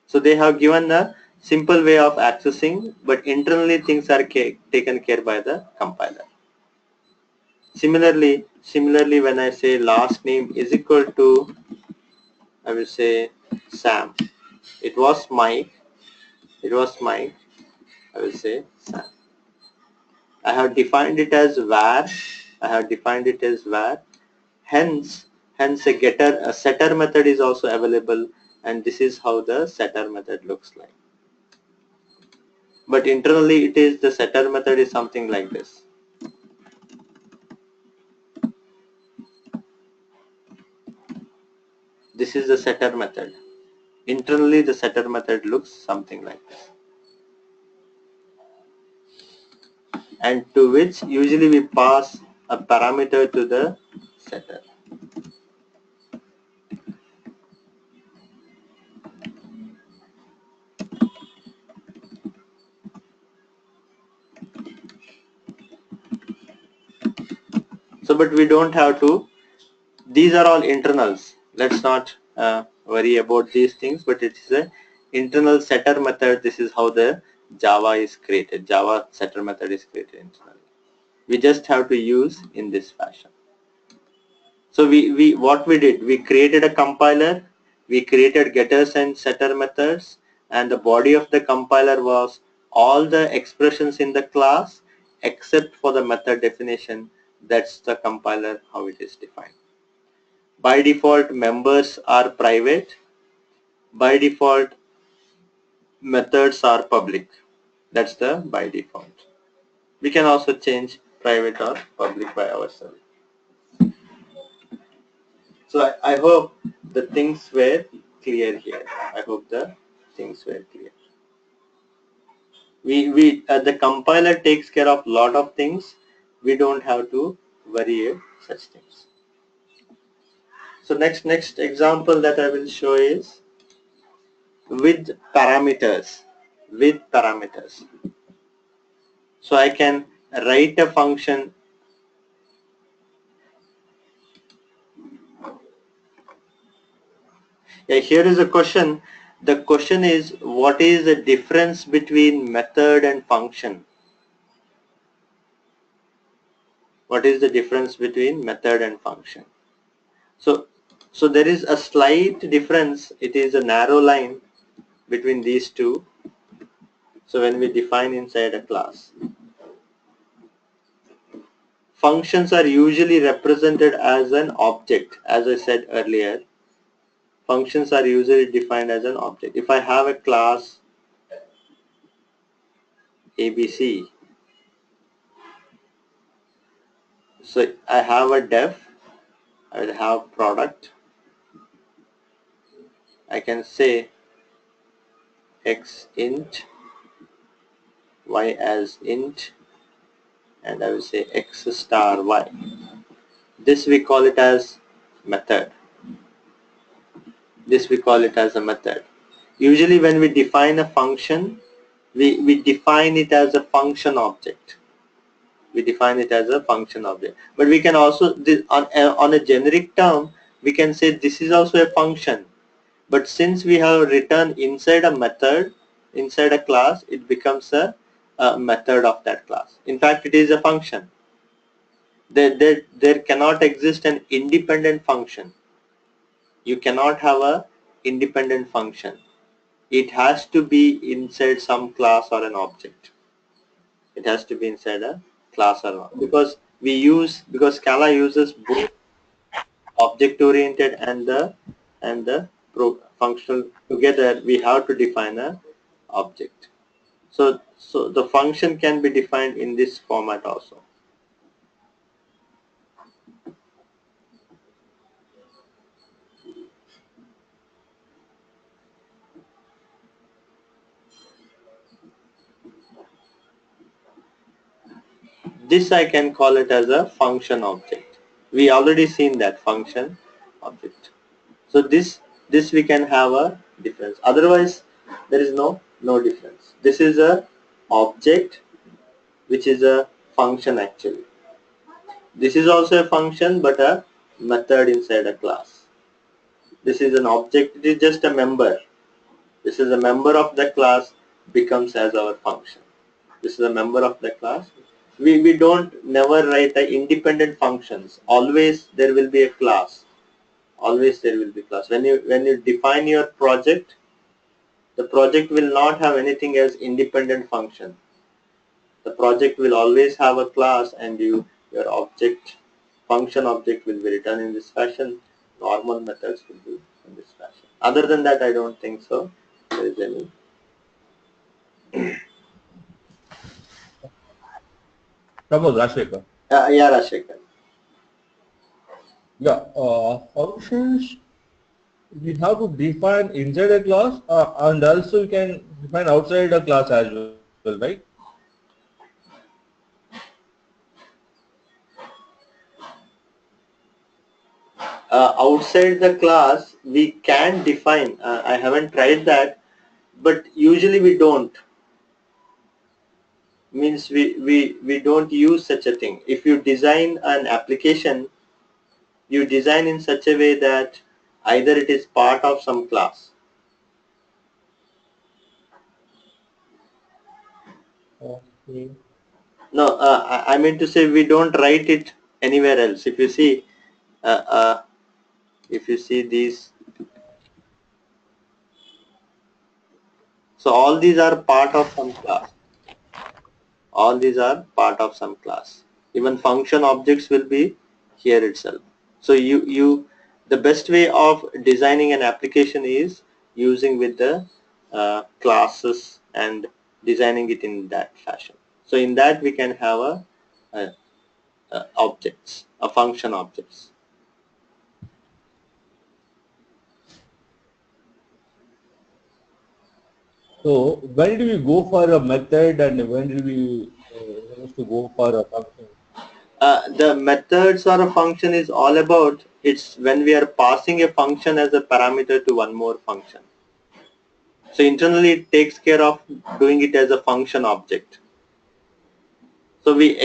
So they have given a simple way of accessing, but internally things are taken care by the compiler. Similarly, when I say last name is equal to, I will say Sam. It was Mike. I will say Sam. I have defined it as var. Hence a setter method is also available, and this is how the setter method looks like. But internally the setter method is something like this. This is the setter method. Internally the setter method looks something like this. And to which usually we pass a parameter to the setter. So, but we don't have to, these are all internals. Let's not worry about these things, but it is a internal setter method. This is how the Java is created. Java setter method is created internally. We just have to use in this fashion. So what we did, we created a compiler, we created getters and setter methods, and the body of the compiler was all the expressions in the class except for the method definition. That's the compiler, how it is defined. By default, members are private. By default, methods are public. That's the by default. We can also change private or public by ourselves. So I hope the things were clear here. I hope the things were clear. The compiler takes care of a lot of things. We don't have to worry about such things. So next example that I will show is with parameters. So I can write a function. Yeah, here is a question. The question is, what is the difference between method and function? What is the difference between method and function? So there is a slight difference. It is a narrow line between these two. So when we define inside a class, functions are usually represented as an object. As I said earlier, functions are usually defined as an object. If I have a class ABC, so I have a def, I will have product. I can say x int, y as int, and I will say x star y. This we call it as method. This we call it as a method. Usually when we define a function, we define it as a function object. We define it as a function object. But we can also, on a generic term, we can say this is also a function. But since we have written inside a method, inside a class, it becomes a method of that class. In fact, it is a function. There cannot exist an independent function. You cannot have a independent function. It has to be inside some class or an object. It has to be inside a class or not, because Scala uses both object oriented and the functional together. We have to define a object. So the function can be defined in this format also. This I can call it as a function object. We already seen that function object. So this we can have a difference. Otherwise, there is no difference. This is a object, which is a function actually. This is also a function, but a method inside a class. This is an object. It is just a member. This is a member of the class becomes as our function. This is a member of the class. We don't never write a independent functions. Always there will be a class. Always there will be class. When you define your project, the project will not have anything as independent function. The project will always have a class, and your object function object will be written in this fashion. Normal methods will be in this fashion. Other than that, I don't think so there is any. Suppose Rashekar. Yeah, Rashekar. Yeah, functions we have to define inside a class and also you can define outside a class as well, right? Outside the class we can define. I haven't tried that, but usually we don't. Means we don't use such a thing. If you design an application, you design in such a way that either it is part of some class. Okay. No, I mean to say we don't write it anywhere else. Uh, uh, if you see these, so all these are part of some class. All these are part of some class. Even function objects will be here itself. So the best way of designing an application is using with the classes and designing it in that fashion. So in that we can have a objects, a function objects. So when do we go for a method and when do we supposed to go for a function? The methods or a function is all about, it's when we are passing a function as a parameter to one more function. So internally it takes care of doing it as a function object. So we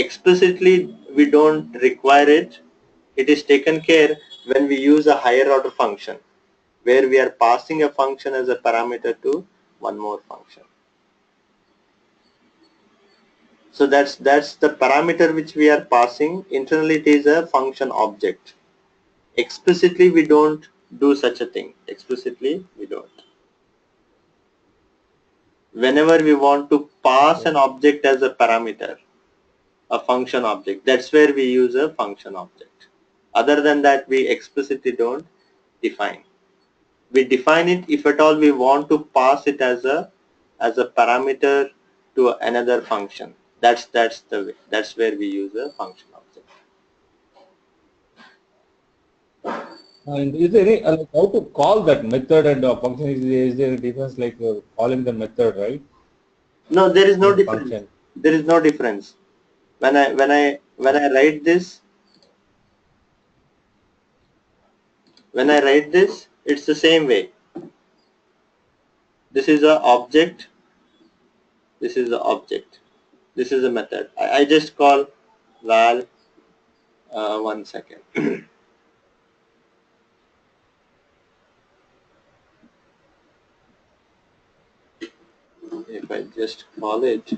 don't require it. It is taken care when we use a higher order function, where we are passing a function as a parameter to one more function. So that's the parameter which we are passing. Internally it is a function object. Explicitly we don't do such a thing. Explicitly we don't. Whenever we want to pass an object as a parameter, a function object, that's where we use a function object. Other than that, we explicitly don't define. We define it if at all we want to pass it as a parameter to another function. That's the way. That's where we use a function object. And is there any like how to call that method and function? Is there a difference like calling the method, right? No, there is no In difference. function. There is no difference. When I write this, it's the same way. This is a object. This is the object. This is a method. I just call val. 1 second. If I just call it,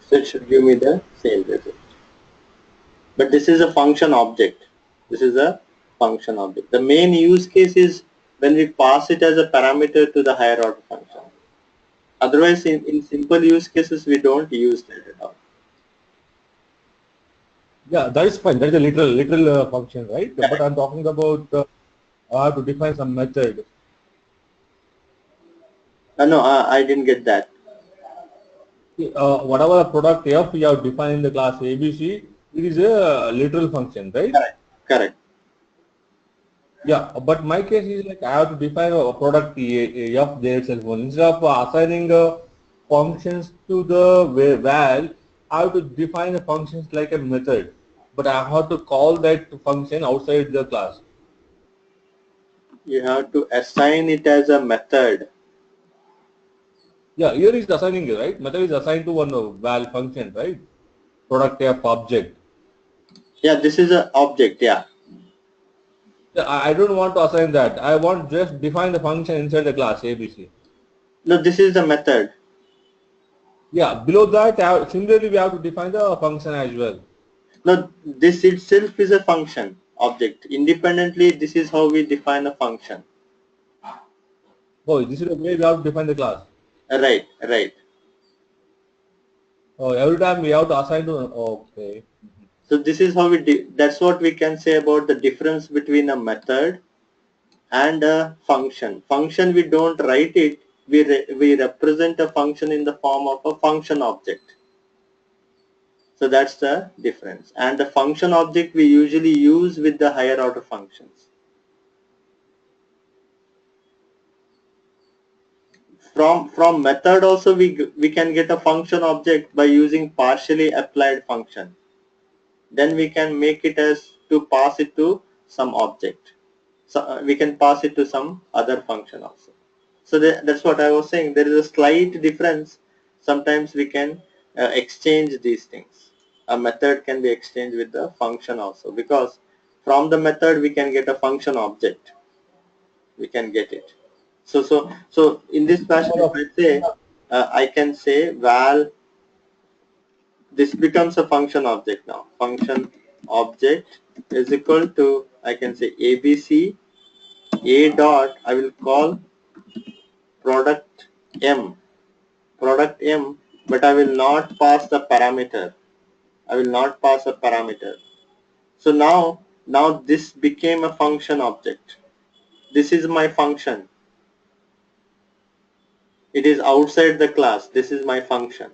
So it should give me the same result. But this is a function object. This is a function object. The main use case is when we pass it as a parameter to the higher order function. Otherwise, in simple use cases, we don't use that at all. Yeah, that is fine. That is a literal function, right? Correct. But I'm talking about I have to define some method. No, I didn't get that. Whatever product F we have defined in the class ABC, it is a literal function, right? Correct. Correct. Yeah, but my case is like I have to define a product F there itself. Instead of assigning functions to the val, I have to define the functions like a method. But I have to call that function outside the class. You have to assign it as a method. Yeah, here is assigning it, right? Method is assigned to one val function, right? Product F object. Yeah, this is an object. Yeah. I don't want to assign that. I want just define the function inside the class ABC. No, this is the method. Yeah, below that, similarly, we have to define the function as well. No, this itself is a function object. Independently, this is how we define a function. Oh, this is the way we have to define the class. Right, right. Oh, every time we have to assign to, okay. So this is how that's what we can say about the difference between a method and a function. Function, we don't write it, we represent a function in the form of a function object. So that's the difference. And the function object we usually use with the higher order functions. From method also we can get a function object by using partially applied function. Then we can make it as to pass it to some object. So we can pass it to some other function also. So that's what I was saying. There is a slight difference. Sometimes we can exchange these things. A method can be exchanged with the function also, because from the method we can get a function object. We can get it. So in this fashion, if I say I can say val, this becomes a function object now. Function object is equal to, I can say ABC a dot, I will call product M, but I will not pass the parameter. I will not pass a parameter. So now this became a function object. This is my function. It is outside the class. This is my function,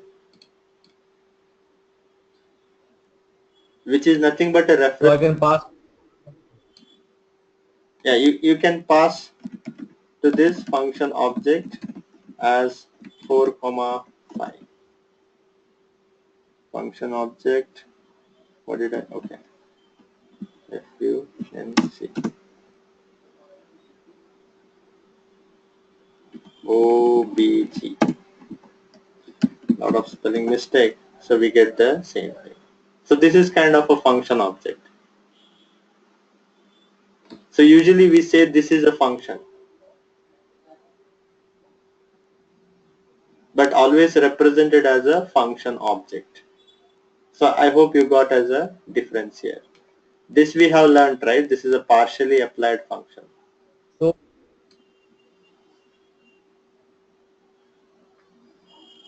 which is nothing but a reference. So I can pass. Yeah, you can pass to this function object as 4,5. Function object. What did I? Okay. FUNC. OBG. Lot of spelling mistake, so we get the same thing. So this is kind of a function object. So usually we say this is a function, but always represented as a function object. So I hope you got as a difference here. This we have learned, right? This is a partially applied function.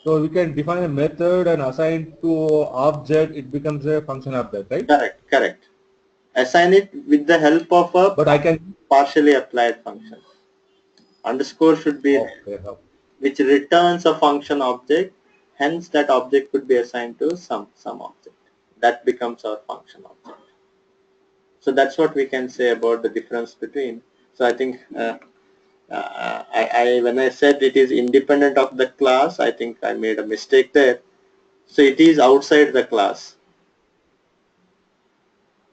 So we can define a method and assign to object, it becomes a function object, right? Correct, correct. Assign it with the help of a But I can partially applied function. Underscore should be which returns a function object. Hence that object could be assigned to some object. That becomes our function object. So that's what we can say about the difference between. So I think when I said it is independent of the class, I think I made a mistake there. So it is outside the class.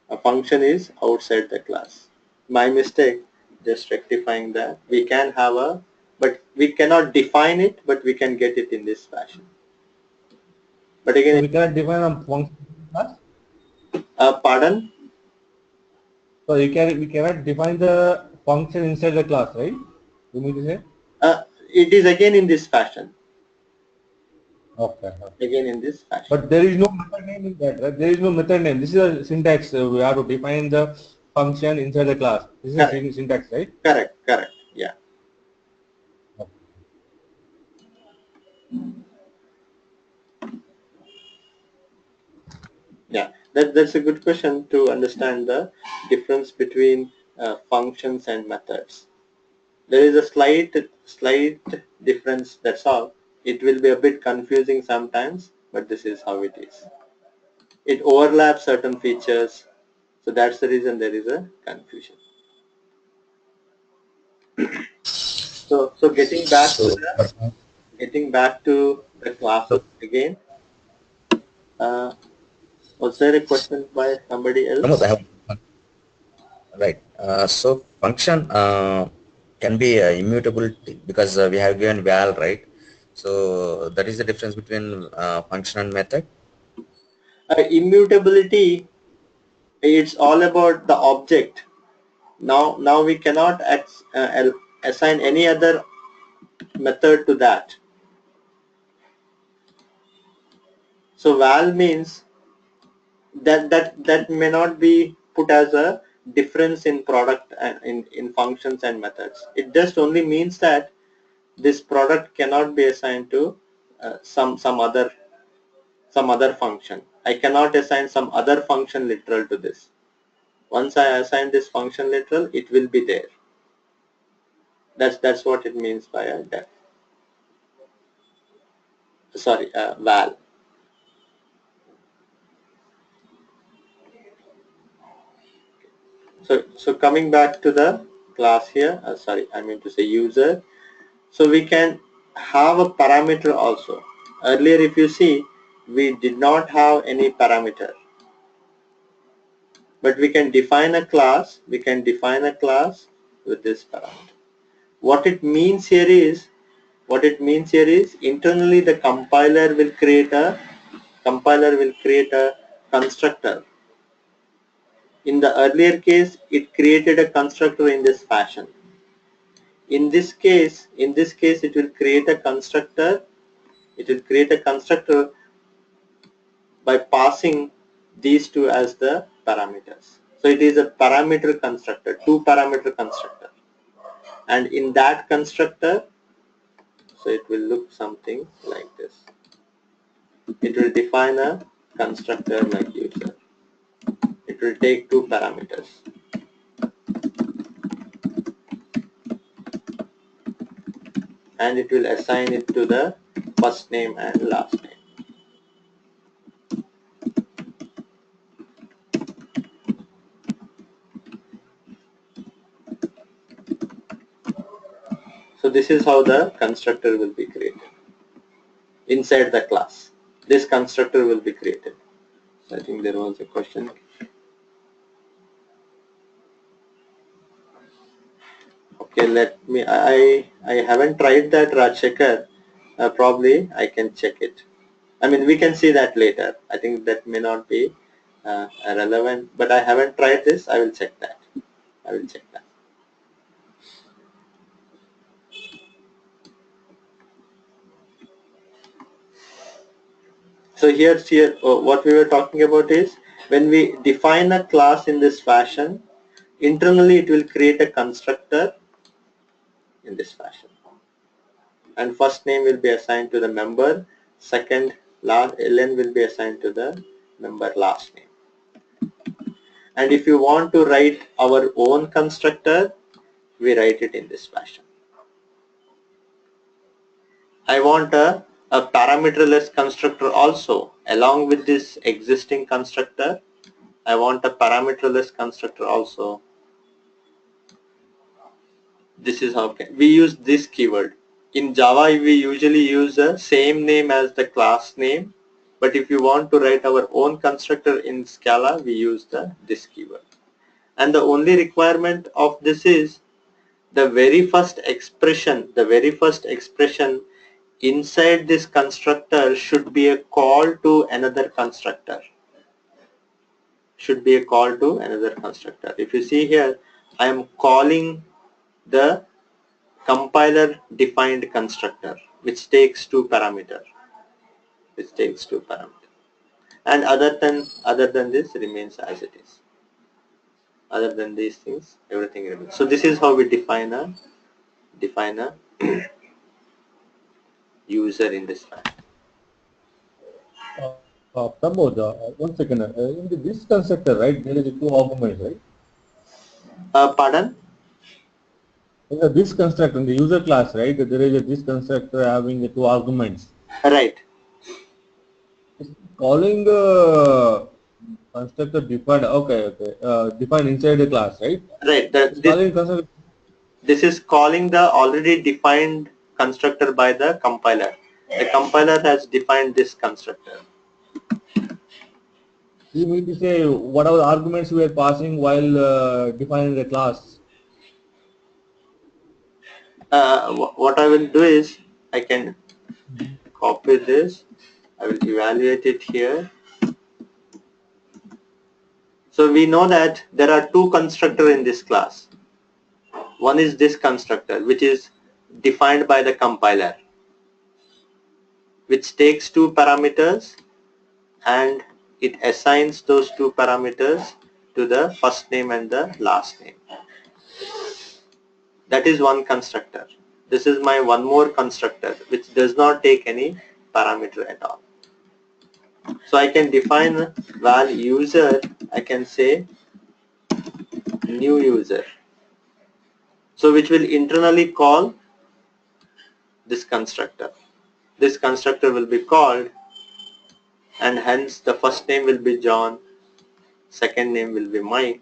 A function is outside the class. My mistake, just rectifying that. We can have but we cannot define it, but we can get it in this fashion. But again, so we cannot define a function class? Pardon? So we cannot define the function inside the class, right? You mean to say? It is again in this fashion. Okay. again in this fashion. But there is no method name in that, right? There is no method name. This is a syntax. We have to define the function inside the class. This is a Correct, syntax, right? correct, yeah. Yeah, that's a good question to understand the difference between functions and methods. There is a slight difference, that's all. It will be a bit confusing sometimes, but this is how it is. It overlaps certain features, so that's the reason there is a confusion. So getting back to So, the classes again. Was there a question by somebody Pramod, else? I have one. Right. So function can be immutable because we have given val, right? So that is the difference between function and method. Immutability, it's all about the object. Now we cannot assign any other method to that. So val means that may not be put as a difference in product and in functions and methods. It just only means that this product cannot be assigned to some other function. I cannot assign some other function literal to this. Once I assign this function literal, it will be there. That's what it means by a def. Sorry, val. So coming back to the class here, sorry, I mean to say user. So we can have a parameter also. Earlier, if you see, we did not have any parameter, but we can define a class. We can define a class with this parameter. What it means here is internally the compiler will create a constructor. In the earlier case, it created a constructor in this fashion. In this case, it will create a constructor. It will create a constructor by passing these two as the parameters. So it is a parameter constructor, two parameter constructor. And in that constructor, so it will look something like this. It will define a constructor like user. It will take two parameters. And it will assign it to the first name and last name. So this is how the constructor will be created. Inside the class, this constructor will be created. So I think there was a question. Okay, let me, I haven't tried that, Rajshekhar. Probably I can check it. I mean, we can see that later. I think that may not be relevant, but I haven't tried this. I will check that. So here, what we were talking about is when we define a class in this fashion, internally it will create a constructor in this fashion. And first name will be assigned to the member, second ln will be assigned to the member last name. And if you want to write our own constructor, we write it in this fashion. I want a parameterless constructor also. Along with this existing constructor, I want a parameterless constructor also. This is how we use this keyword. In Java, we usually use the same name as the class name. But if you want to write our own constructor in Scala, we use this keyword. And the only requirement of this is the very first expression inside this constructor should be a call to another constructor. If you see here, I am calling the compiler defined constructor, which takes two parameters. which takes 2 parameters. And other than this remains as it is. Other than these things, everything remains. So this is how we define a user in this fashion. Pramod, 1 second. In this constructor, right, there is 2 arguments, right? Pardon? In this constructor, in the user class, right, there is this constructor having 2 arguments. Right. It's calling constructor defined. Okay. Defined inside the class, right? Right. It's calling constructor. This is calling the already defined constructor by the compiler. The compiler has defined this constructor. You mean to say what are the arguments we are passing while defining the class? What I will do is I can copy this. I will evaluate it here. So we know that there are 2 constructors in this class. One is this constructor, which is defined by the compiler, which takes 2 parameters and it assigns those 2 parameters to the first name and the last name. That is one constructor. This is my one more constructor which does not take any parameter at all. So I can define val user, I can say new user. So which will internally call this constructor. This constructor will be called and hence the first name will be John, second name will be Mike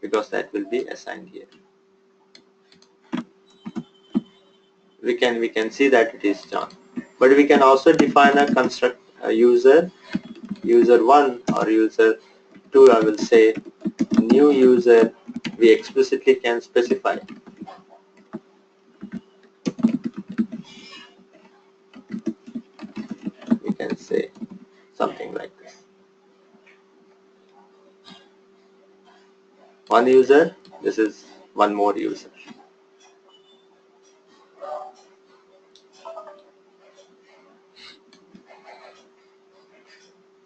because that will be assigned here. We can see that it is John, but we can also define a construct user 1 or user 2. I will say new user. We explicitly can specify. We can say something like this. One user. This is one more user.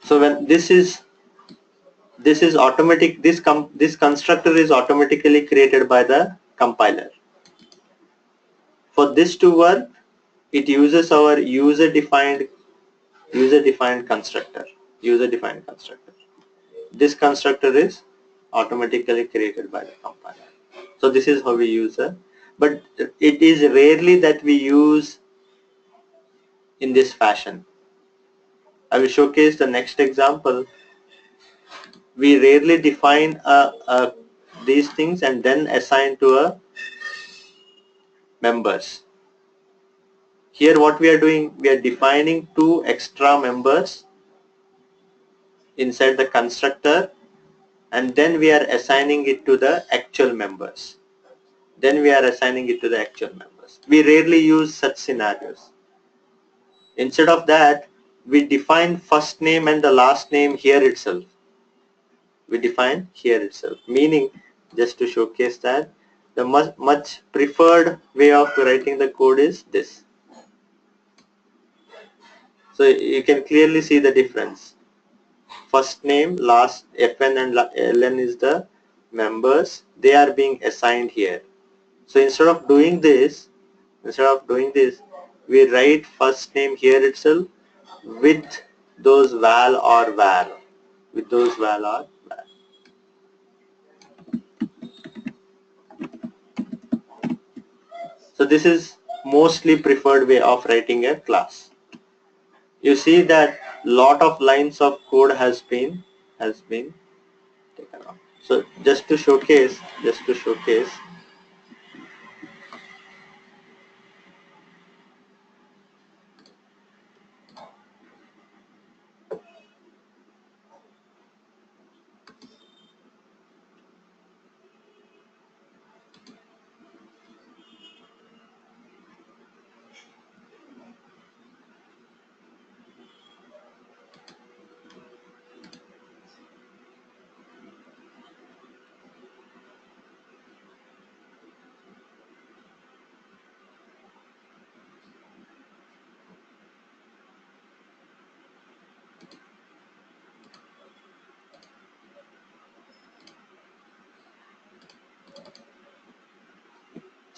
So when this is automatic, this constructor is automatically created by the compiler. For this to work, it uses our user defined constructor. This constructor is automatically created by the compiler. So this is how we use it, but it is rarely that we use in this fashion. I will showcase the next example. We rarely define these things and then assign to a members. Here what we are doing, we are defining 2 extra members inside the constructor and then we are assigning it to the actual members. We rarely use such scenarios. Instead of that, we define first name and the last name here itself. Meaning, just to showcase that, the much preferred way of writing the code is this. So you can clearly see the difference. First name, last FN and LN is the members. They are being assigned here. So instead of doing this, we write first name here itself with those val or var. So this is mostly preferred way of writing a class. You see that lot of lines of code has been taken off. So just to showcase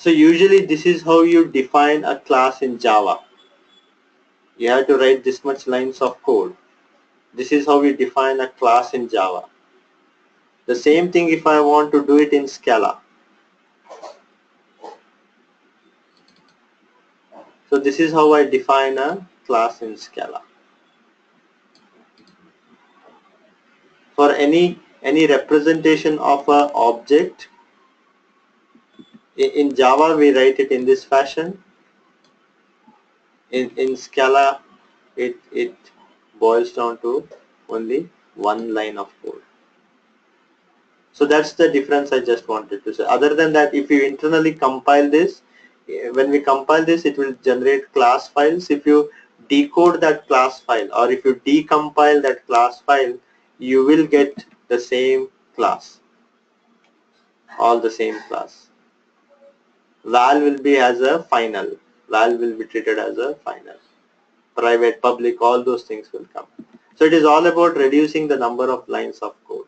So usually this is how you define a class in Java. You have to write this much lines of code. This is how we define a class in Java. The same thing if I want to do it in Scala. So this is how I define a class in Scala. For any representation of an object, in Java we write it in this fashion. In Scala, it boils down to only one line of code. So that's the difference I just wanted to say. Other than that, if you internally compile this, when we compile this, it will generate class files. If you decode that class file, or if you decompile that class file, you will get the same class, all the same class. Val will be as a final. Val will be treated as a final. Private, public, all those things will come. So it is all about reducing the number of lines of code.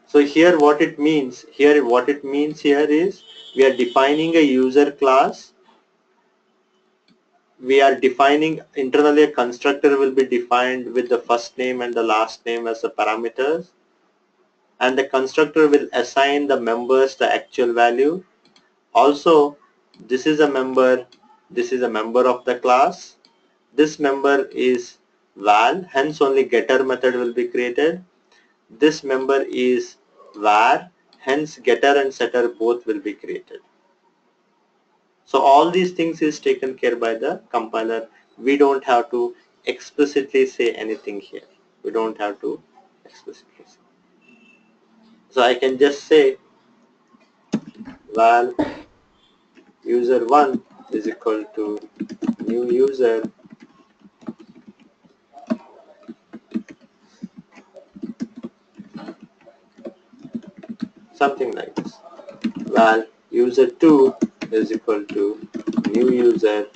So here what it means here is we are defining a user class. We are defining internally a constructor will be defined with the first name and the last name as the parameters, and the constructor will assign the members the actual value. Also, this is a member of the class. This member is val, hence only getter method will be created. This member is var, hence getter and setter both will be created. So all these things is taken care by the compiler. We don't have to explicitly say anything here. We don't have to explicitly say. So I can just say val user1 is equal to new user something like this. Val user2 is equal to new user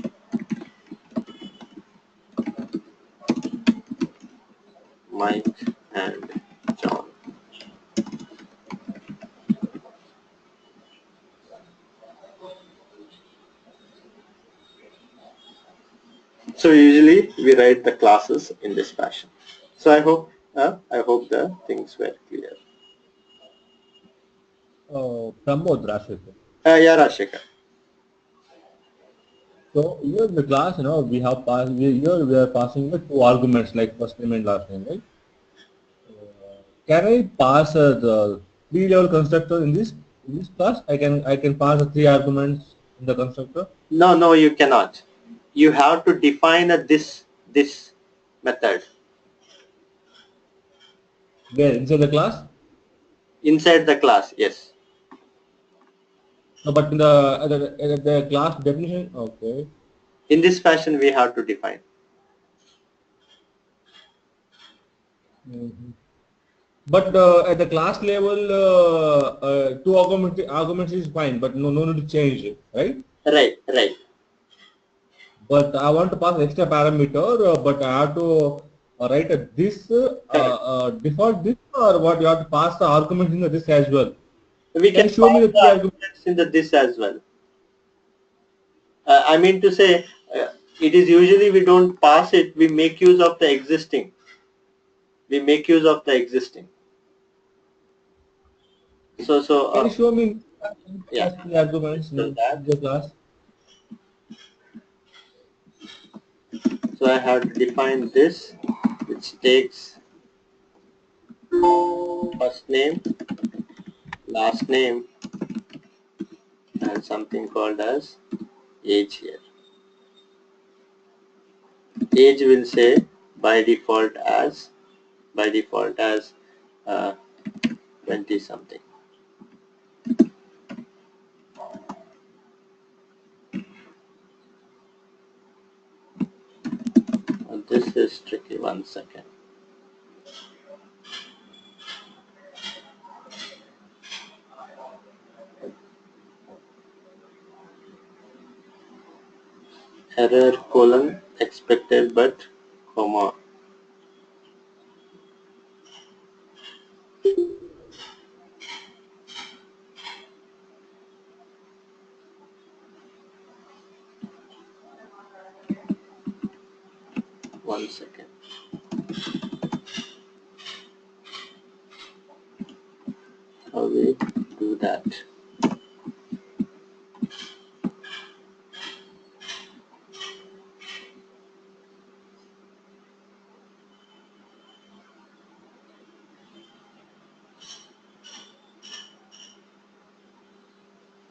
Mike and John. So usually we write the classes in this fashion. So I hope the things were clear. Pramod Rashekar. Yeah, Rashekar. So here in the class, we have passed. Here we are passing the two arguments like first name and last name, right? Can I pass the three-level constructor in this class? I can pass the three arguments in the constructor. No, you cannot. You have to define this method Where inside the class? inside the class. Yes. No, but in the class definition, okay. In this fashion, we have to define. Mm-hmm. But at the class level, two arguments is fine, but no need to change it, right? Right. But I want to pass extra parameter, but I have to write this default this, or what you have to pass the arguments in the this as well. We Can can you show me pass the the three arguments? arguments in this as well. I mean to say, it is usually we don't pass it. We make use of the existing. Can you show me Yeah. three arguments So in that. the class? So I have to define this, which takes first name, last name, and something called as age here. Age will say by default as 20 something. This is tricky. 1 second. Error colon expected but comma. we do that.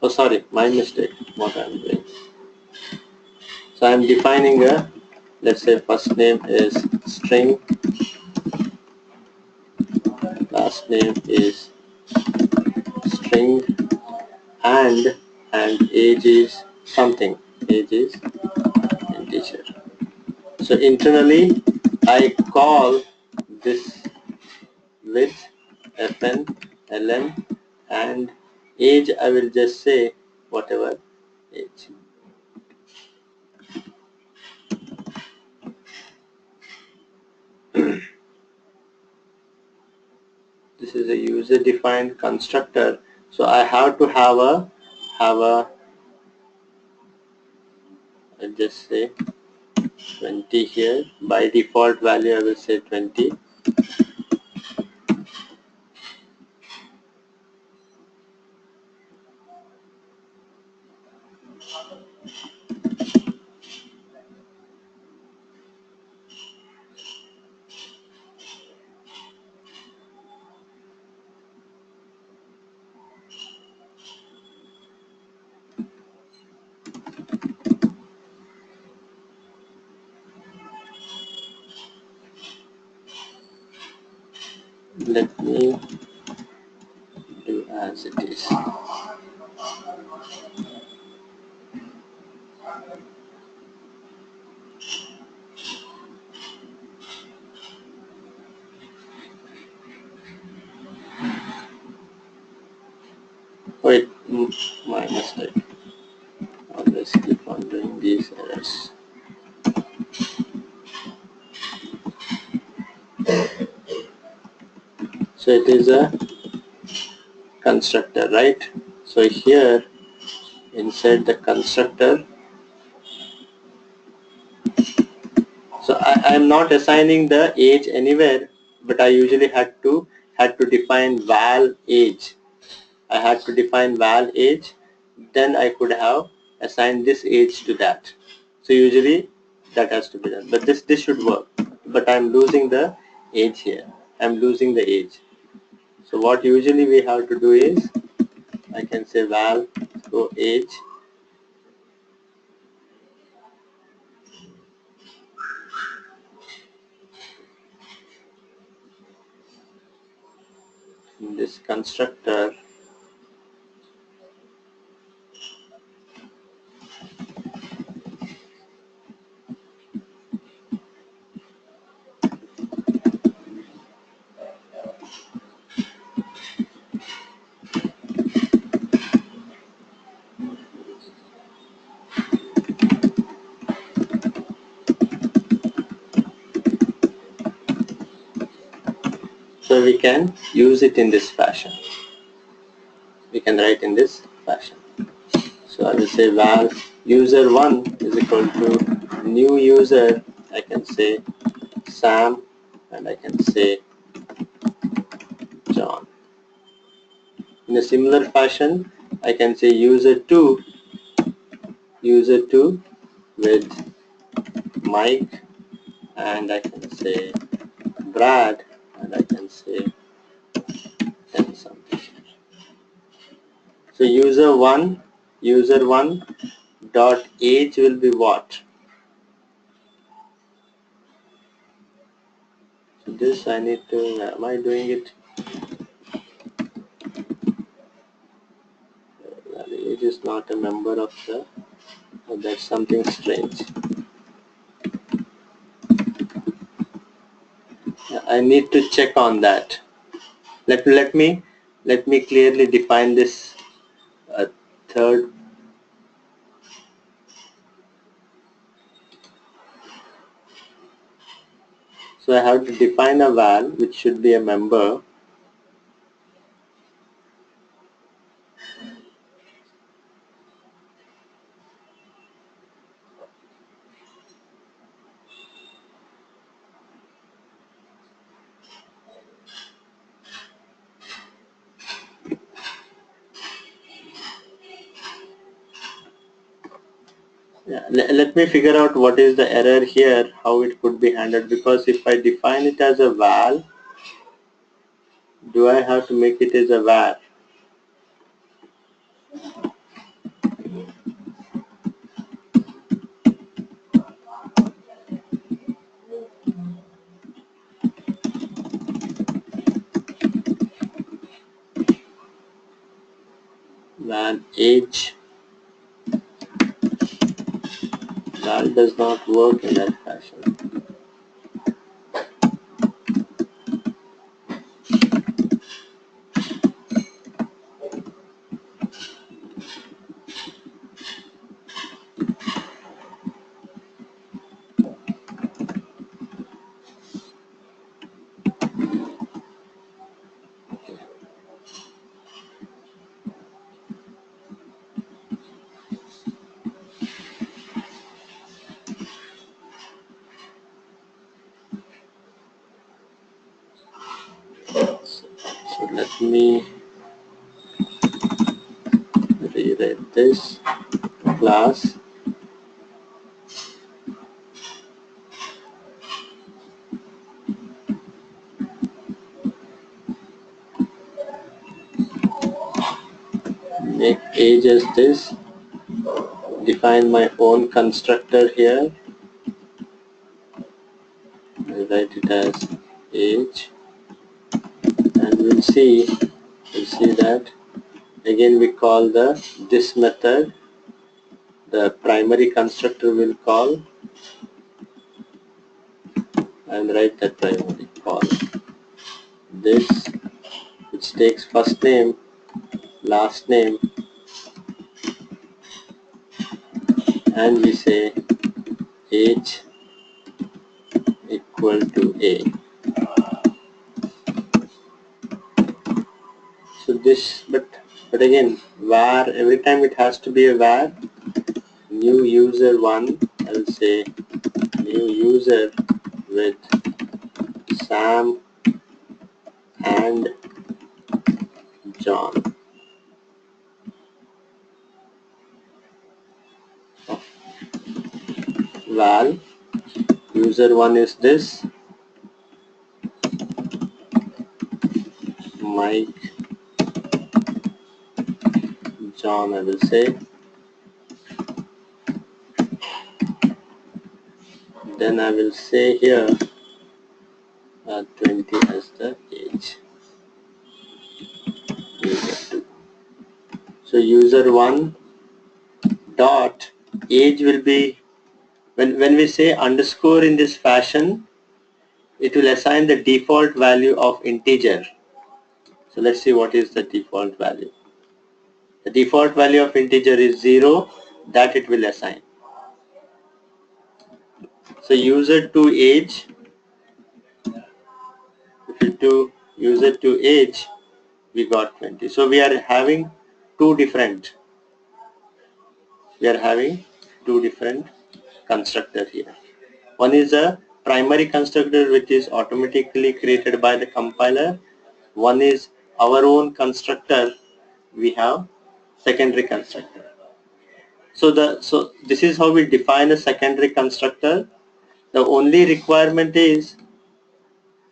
Oh, sorry, my mistake. What I'm doing. So I'm defining a, let's say first name is string, last name is string, and age is something. Age is integer. So internally, I call this with fn, ln, and age. I will just say whatever age. This is a user-defined constructor, so I have to have a I'll just say 20 here. By default value, I will say 20. Let me do as it is. Wait, my mistake. Always keep on doing these errors. So it is a constructor, right? So here inside the constructor, so I am not assigning the age anywhere, but I usually had to define val age. I had to define val age, then I could have assigned this age to that. So usually that has to be done, but this should work. But I'm losing the age here. I'm losing the age. So what usually we have to do is I can say val so age in this constructor. So we can use it in this fashion. We can write in this fashion. So I will say val user1 is equal to new user. I can say Sam, and I can say John. In a similar fashion, I can say user2 with Mike, and I can say Brad, and I can say 10 something. So user1 dot age will be what? So this I need to, am I doing it? Age is not a member of the, oh, that's something strange. I need to check on that. Let me clearly define this third. So I have to define a val which should be a member. Yeah, let me figure out what is the error here, how it could be handled, because if I define it as a val, do I have to make it as a var? Val age, val does not work in that fashion. So let me rewrite this class. Make age as this. Define my own constructor here. I'll write it as age, and we'll see that again we call this method. The primary constructor will call and write that primary call this, which takes first name, last name, and we say age equal to a. So this, but again, var, every time it has to be a var. New user 1, I'll say new user with Sam and John. Val, user 1 is this, Mike, John, I will say. Then I will say here 20 as the age. User 2. So user 1 dot age will be, when we say underscore in this fashion, it will assign the default value of integer. So let's see what is the default value. The default value of integer is 0, that it will assign. So user to age, if you do user to age, we got 20. So we are having two different constructor here. One is a primary constructor which is automatically created by the compiler. One is our own constructor. We have secondary constructor. So this is how we define a secondary constructor. The only requirement is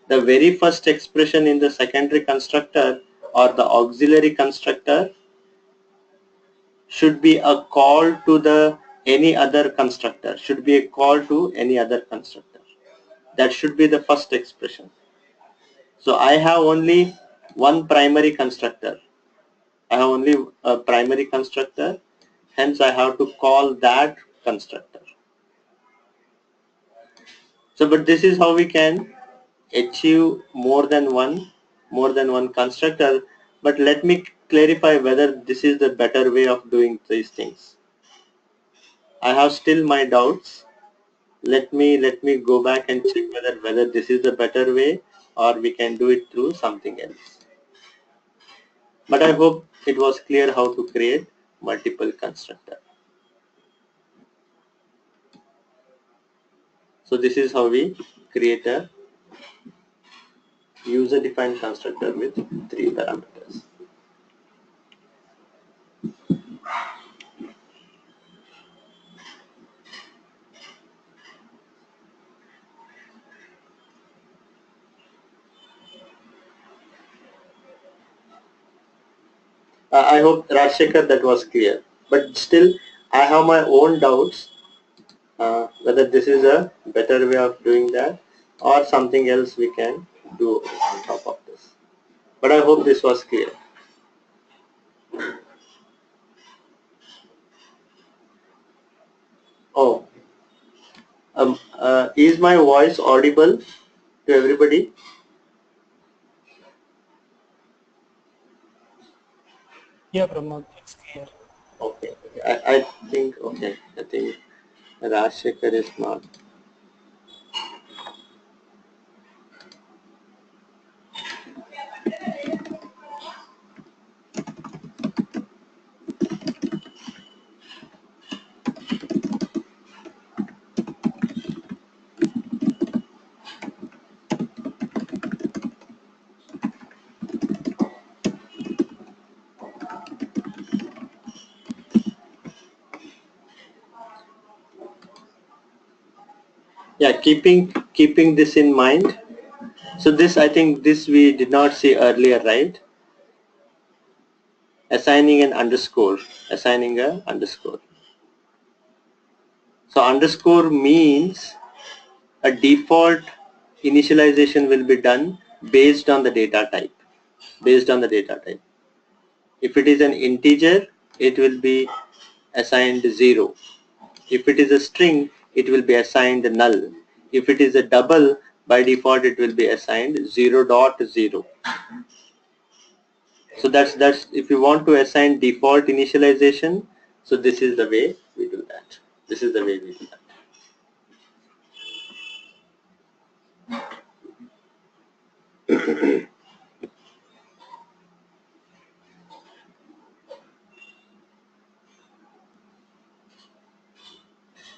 the very first expression in the secondary constructor or the auxiliary constructor should be a call to any other constructor, should be a call to any other constructor. That should be the first expression. So I have only one primary constructor. I have only a primary constructor, hence I have to call that constructor. So but this is how we can achieve more than one constructor, but let me clarify whether this is the better way of doing these things. I have still my doubts. Let me go back and check whether this is the better way or we can do it through something else. But I hope it was clear how to create multiple constructor. So this is how we create a user defined constructor with 3 parameters. I hope, Rajshekhar, that was clear. But still, I have my own doubts whether this is a better way of doing that or something else we can do on top of this. But I hope this was clear. Oh, is my voice audible to everybody? Yeah, Pramod, it's clear. Okay. I think, okay, I think Rajshekhar is not. Yeah, keeping this in mind. So this, I think this we did not see earlier, right? Assigning an underscore, assigning a underscore. So underscore means a default initialization will be done based on the data type. Based on the data type. If it is an integer, it will be assigned 0. If it is a string, it will be assigned null. If it is a double, by default it will be assigned 0.0. So that's if you want to assign default initialization, so this is the way we do that. This is the way we do that.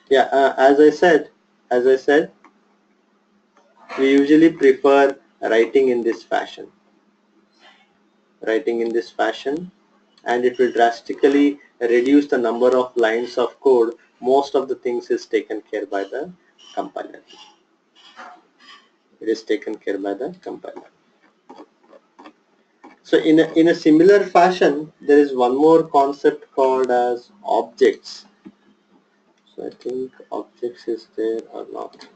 Yeah, as I said, we usually prefer writing in this fashion. Writing in this fashion, and it will drastically reduce the number of lines of code. Most of the things is taken care by the compiler. It is taken care by the compiler. So in a similar fashion, there is one more concept called as objects. So I think objects is there or not.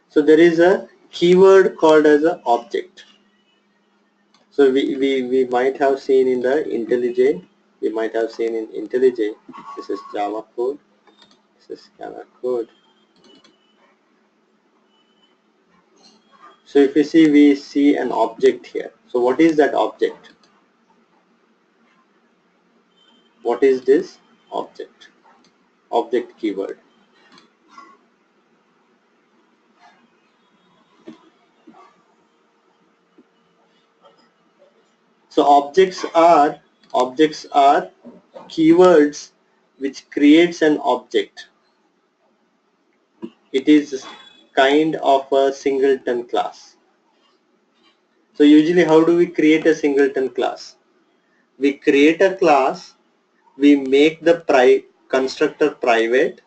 So there is a keyword called as an object. So we might have seen in the IntelliJ, we might have seen in IntelliJ, this is Java code, this is Scala code. So if you see, we see an object here. So what is that object? What is this object? Object keyword. So objects are keywords which creates an object. It is kind of a singleton class. So usually how do we create a singleton class? We create a class, we make the constructor private.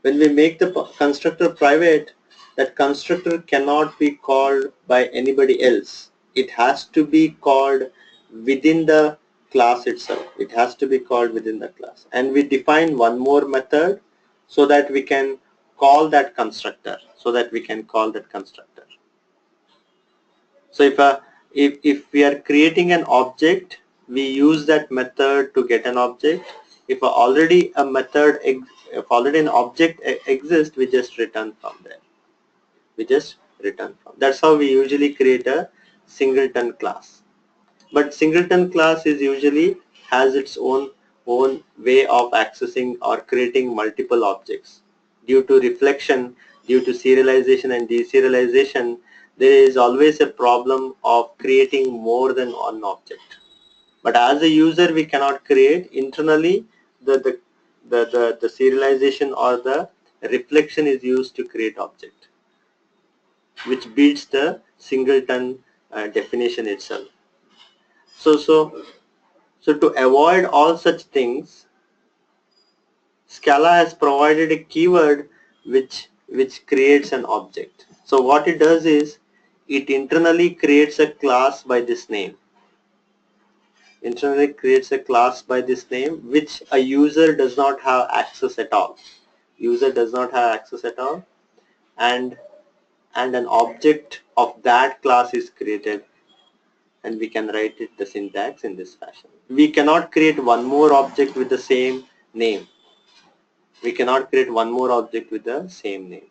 When we make the constructor private, that constructor cannot be called by anybody else. It has to be called within the class itself. It has to be called within the class. And we define one more method so that we can call that constructor. So if we are creating an object, we use that method to get an object. If already an object exists, we just return from there. That's how we usually create a singleton class. But singleton class is usually has its own way of accessing or creating multiple objects. Due to reflection, due to serialization and deserialization, there is always a problem of creating more than one object. But as a user, we cannot create internally. The serialization or the reflection is used to create object, which beats the singleton definition itself. So to avoid all such things, Scala has provided a keyword which creates an object. So what it does is it internally creates a class by this name. Internally creates a class by this name which a user does not have access at all. User does not have access at all, and an object of that class is created, and we can write it the syntax in this fashion. We cannot create one more object with the same name. We cannot create one more object with the same name.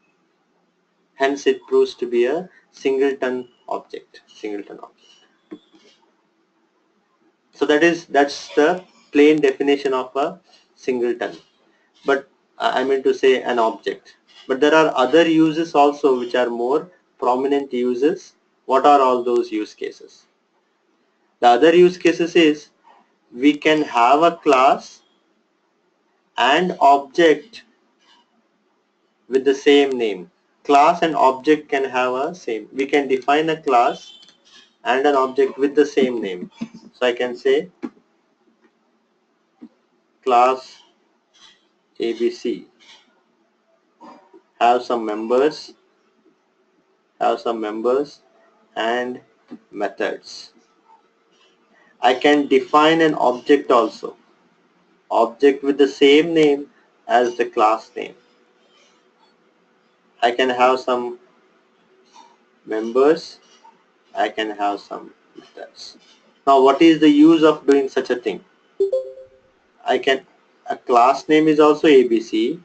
Hence it proves to be a singleton object. So that's the plain definition of a singleton. But I mean to say an object. But there are other uses also which are more prominent uses. What are all those use cases? The other use cases is we can have a class and object with the same name. Class and object can have a same. We can define a class and an object with the same name. So I can say class ABC have some members and methods. I can define an object also, object with the same name as the class name. I can have some members, I can have some methods. Now what is the use of doing such a thing? A class name is also ABC,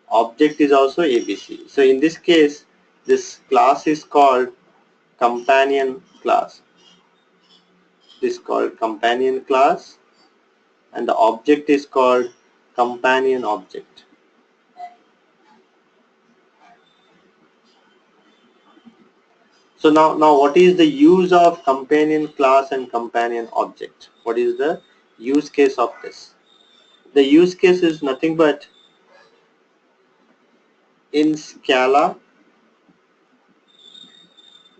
object is also ABC. So in this case, this class is called companion class. This is called companion class, and the object is called companion object. So now what is the use of companion class and companion object? What is the use case of this? The use case is nothing but in Scala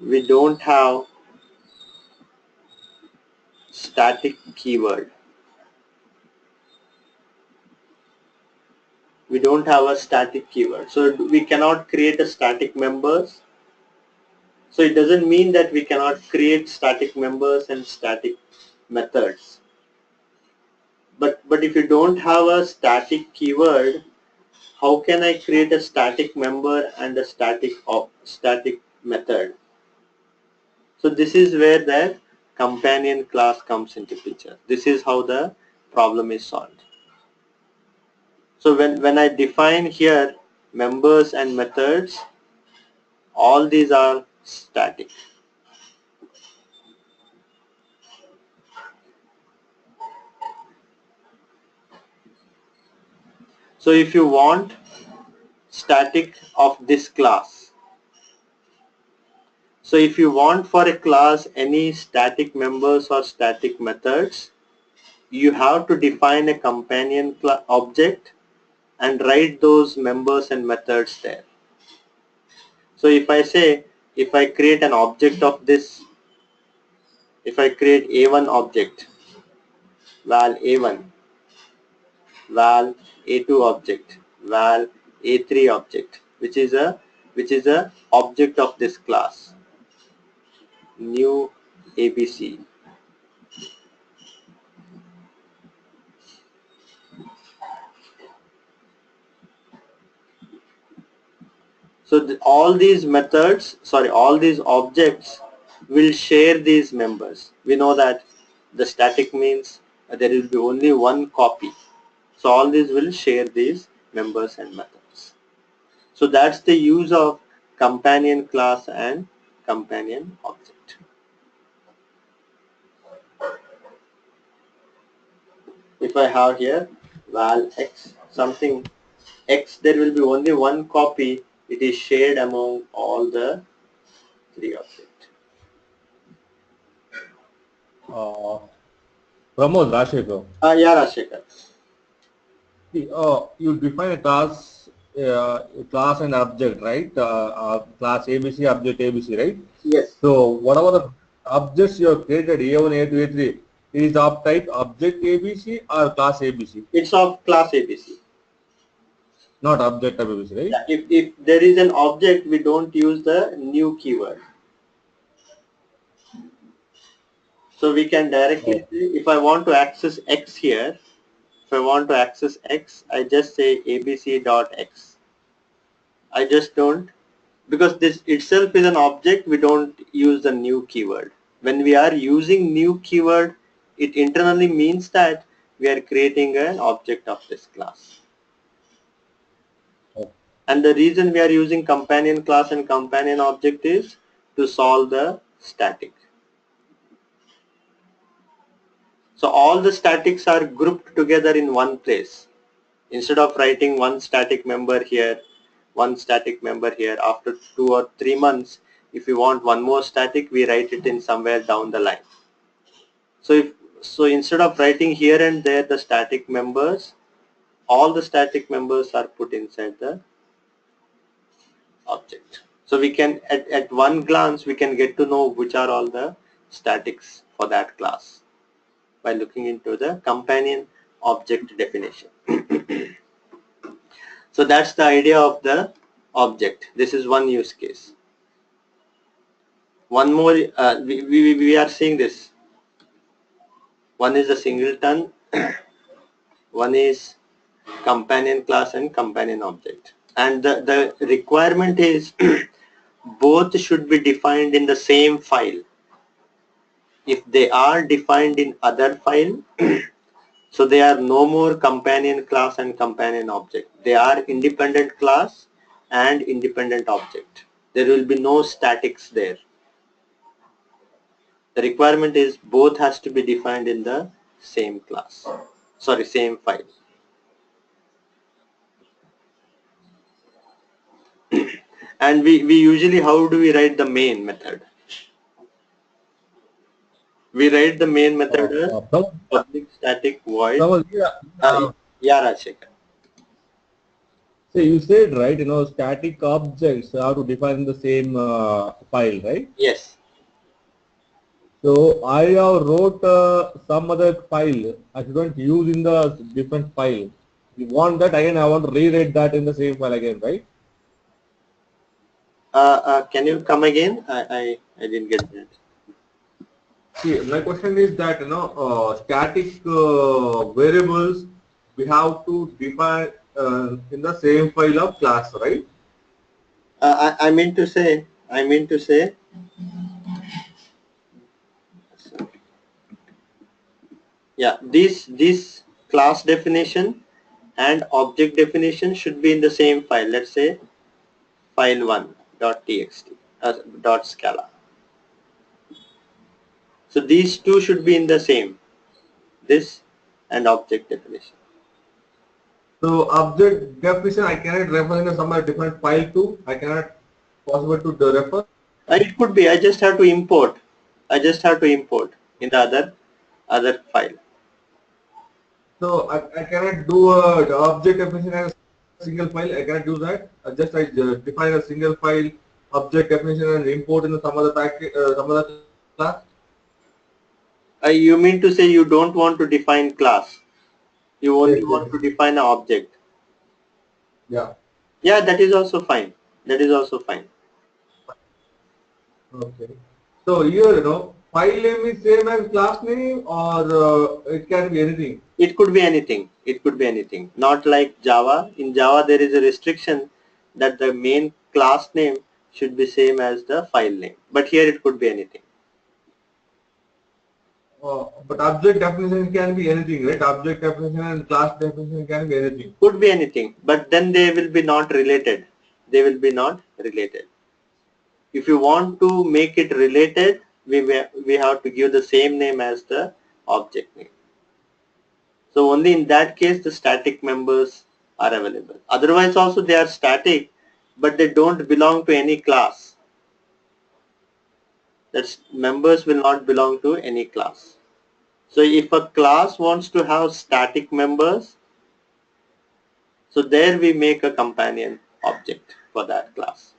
we don't have static keyword. We don't have a static keyword. So we cannot create a static members. So it doesn't mean that we cannot create static members and static methods. But if you don't have a static keyword, how can I create a static member and a static method? So this is where the companion class comes into picture. This is how the problem is solved. So when I define here members and methods, all these are static. So if you want static of this class, so if you want for a class any static members or static methods, you have to define a companion object and write those members and methods there. So if I say, if I create an object of this, if I create A1 object, val A1, val A2 object, val A3 object, which is a object of this class, new ABC. So all these objects will share these members. We know that the static means there will be only one copy. So all these will share these members and methods. So that's the use of companion class and companion object. If I have here val x something x, there will be only one copy. It is shared among all the three objects. Pramod, Rashekar. Yeah, Rashekar. You define a class and object, right? Class ABC, object ABC, right? Yes. So whatever the objects you have created, A1, A2, A3, it is of type object ABC or class ABC? It's of class ABC. not object type ABC, right? Yeah, if there is an object, we don't use the new keyword. So we can directly say, if I want to access X here, if I want to access X, I just say abc.x. I just don't, because this itself is an object, we don't use the new keyword. When we are using new keyword, it internally means that we are creating an object of this class. Oh. And the reason we are using companion class and companion object is to solve the static. So all the statics are grouped together in one place. Instead of writing one static member here, one static member here, after 2 or 3 months, if we want one more static, we write it in somewhere down the line. So instead of writing here and there the static members, all the static members are put inside the object. So we can, at one glance, we can get to know which are all the statics for that class by looking into the companion object definition. So that's the idea of the object. This is one use case. One more, we are seeing this. One is a singleton, one is companion class and companion object. And the requirement is both should be defined in the same file. If they are defined in other file, so they are no more companion class and companion object. They are independent class and independent object. There will be no statics there. The requirement is both has to be defined in the same class. Sorry, same file. And we usually, how do we write the main method? We write the main method as public static void. Yeah, Rajshekar. So you said, right, static objects have to define the same file, right? Yes. So I have wrote some other file. I shouldn't use in the different file. You want that again, I want to rewrite that in the same file again, right? Can you come again? I didn't get that. See, my question is that, static variables we have to define in the same file of class, right? I mean to say, yeah, this class definition and object definition should be in the same file. Let's say file1.txt .scala. So these two should be in the same, this and object definition. So object definition I cannot refer in some different file too. I cannot possible to refer. It could be. I just have to import. In the other file. So I cannot do a object definition as a single file. I cannot do that. I define a single file object definition and import in some other package, some other class. You mean to say you don't want to define class? You only want to define an object. Yeah. Yeah, that is also fine. Okay. So here, file name is same as class name, or it can be anything. It could be anything. Not like Java. In Java, there is a restriction that the main class name should be same as the file name. But here it could be anything. But object definition can be anything, right? Object definition and class definition can be anything. Could be anything, but then they will be not related. If you want to make it related, we have to give the same name as the object name. So only in that case the static members are available. Otherwise also they are static, but they don't belong to any class. That members will not belong to any class. So if a class wants to have static members, so there we make a companion object for that class.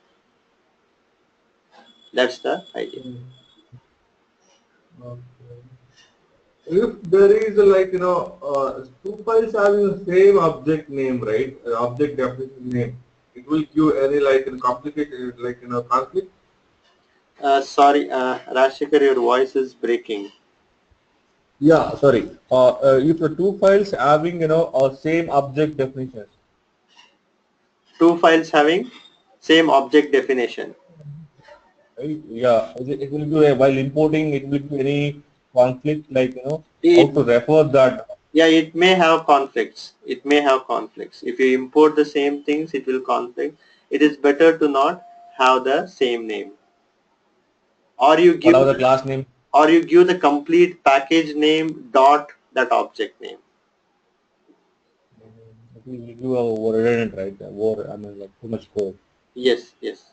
That's the idea. Okay. if there is like two files having the same object name, right? Object definition name, it will give any like complicated like conflict. Sorry, Rashikar, your voice is breaking. Yeah, sorry. If the two files having same object definitions. Two files having same object definition. Right? Yeah, it will be while importing, it will be any conflict like how It, to refer that. yeah, it may have conflicts. It may have conflicts. If you import the same things, it will conflict. It is better to not have the same name. Or you What give are the class name? the complete package name dot that object name. It will give you a redundant, right? I mean, like too much code. Yes, yes.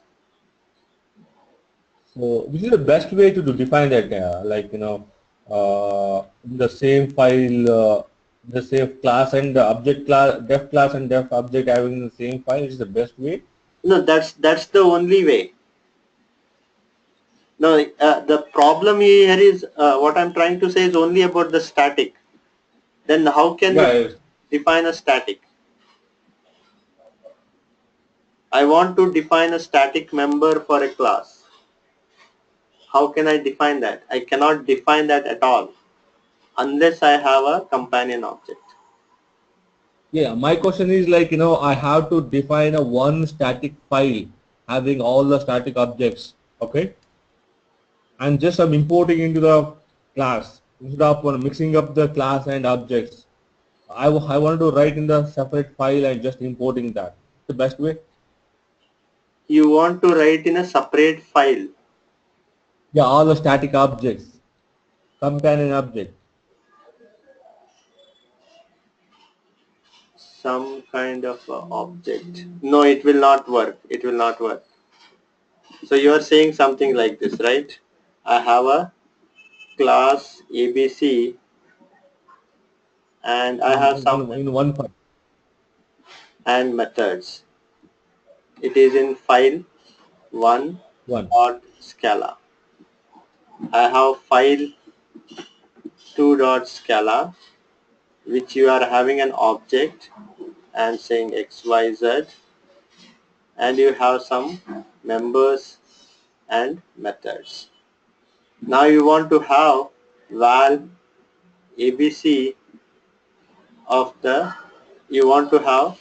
So this is the best way to define that, like in the same file, the same class and the object class, def class and def object having the same file is the best way. No, that's the only way. No, the problem here is what I'm trying to say is only about the static. Then how can we Yeah, define a static? I want to define a static member for a class. How can I define that? I cannot define that at all unless I have a companion object. yeah. My question is like I have to define a one static file having all the static objects. Okay, and just I'm importing into the class instead of mixing up the class and objects. I want to write in the separate file and just importing that. The best way. You want to write in a separate file Yeah, all the static objects, companion object. some kind of object. No, it will not work. It will not work. So you are saying something like this, right? I have a class ABC and I have some In one file. and methods. It is in file 1 One. dot Scala. I have file 2 dot Scala which you are having an object and saying XYZ and you have some members and methods. Now you want to have val ABC of the, you want to have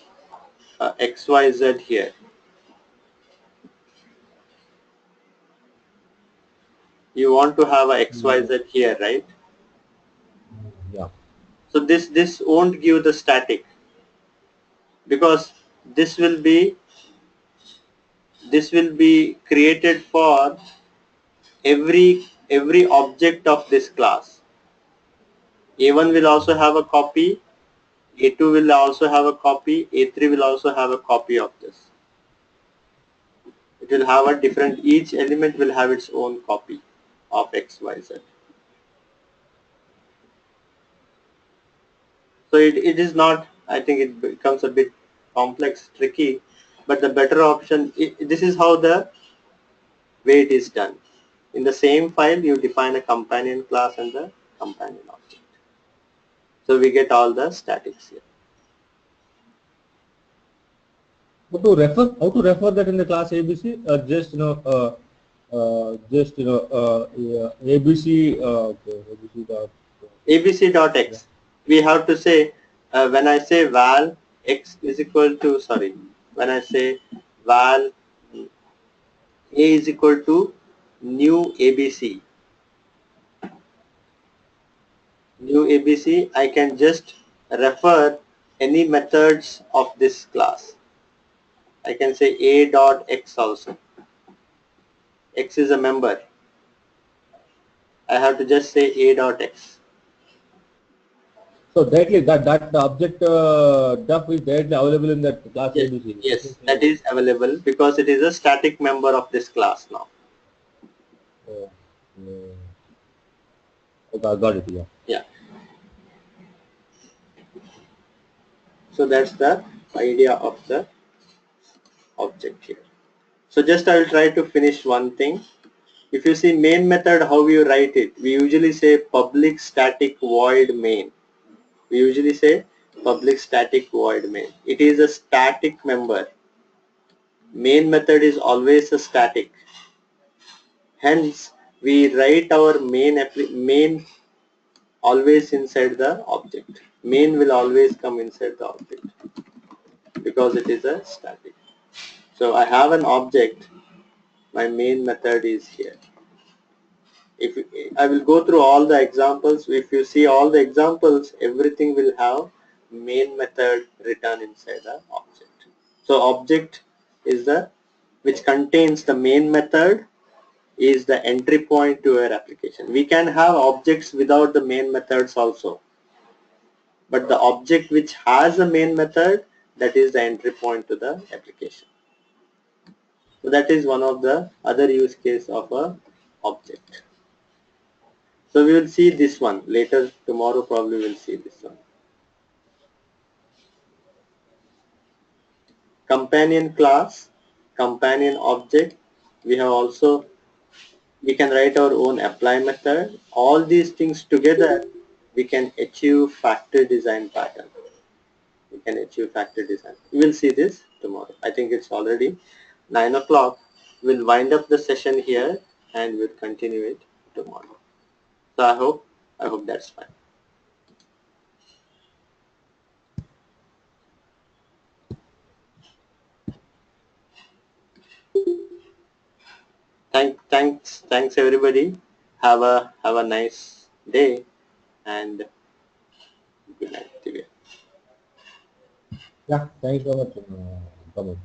XYZ here. You want to have a XYZ here, right? Yeah. So this won't give the static because this will be created for every object of this class. A1 will also have a copy, A2 will also have a copy, A3 will also have a copy of this. It will have a different, each element will have its own copy of XYZ. So it is not, I think it becomes a bit complex, tricky, but the better option, this is how the way it is done. In the same file, you define a companion class and the companion object. So we get all the statics here. How to refer that in the class ABC? ABC. Okay, ABC dot. ABC.x. We have to say, when I say val x is equal to, sorry, when I say val a is equal to new ABC, I can just refer any methods of this class. I can say a dot x also. X is a member. I have to just say a dot x. So directly that the object def is directly available in that class Yes, ABC. yes, that is available because it is a static member of this class now. Oh, okay, I got it. Yeah. Yeah. So that's the idea of the object here. So just I will try to finish one thing. If you see main method, how you write it, we usually say public static void main. We usually say public static void main. It is a static member. Main method is always a static. Hence, we write our main always inside the object. Main will always come inside the object because it is a static. So I have an object. My main method is here. If I will go through all the examples, if you see all the examples, everything will have main method written inside the object. So object is the which contains the main method is the entry point to your application. We can have objects without the main methods also, but the object which has a main method, that is the entry point to the application. So that is one of the other use case of a object. So we will see this one later. Tomorrow probably we'll see this one. Companion class, companion object. We have also, we can write our own apply method. All these things together, we can achieve factor design pattern. We can achieve factor design. We will see this tomorrow. I think it's already 9 o'clock. We'll wind up the session here and we'll continue it tomorrow. So I hope that's fine. Thanks everybody. Have a nice day and good night. Yeah, thanks so much, Pramod.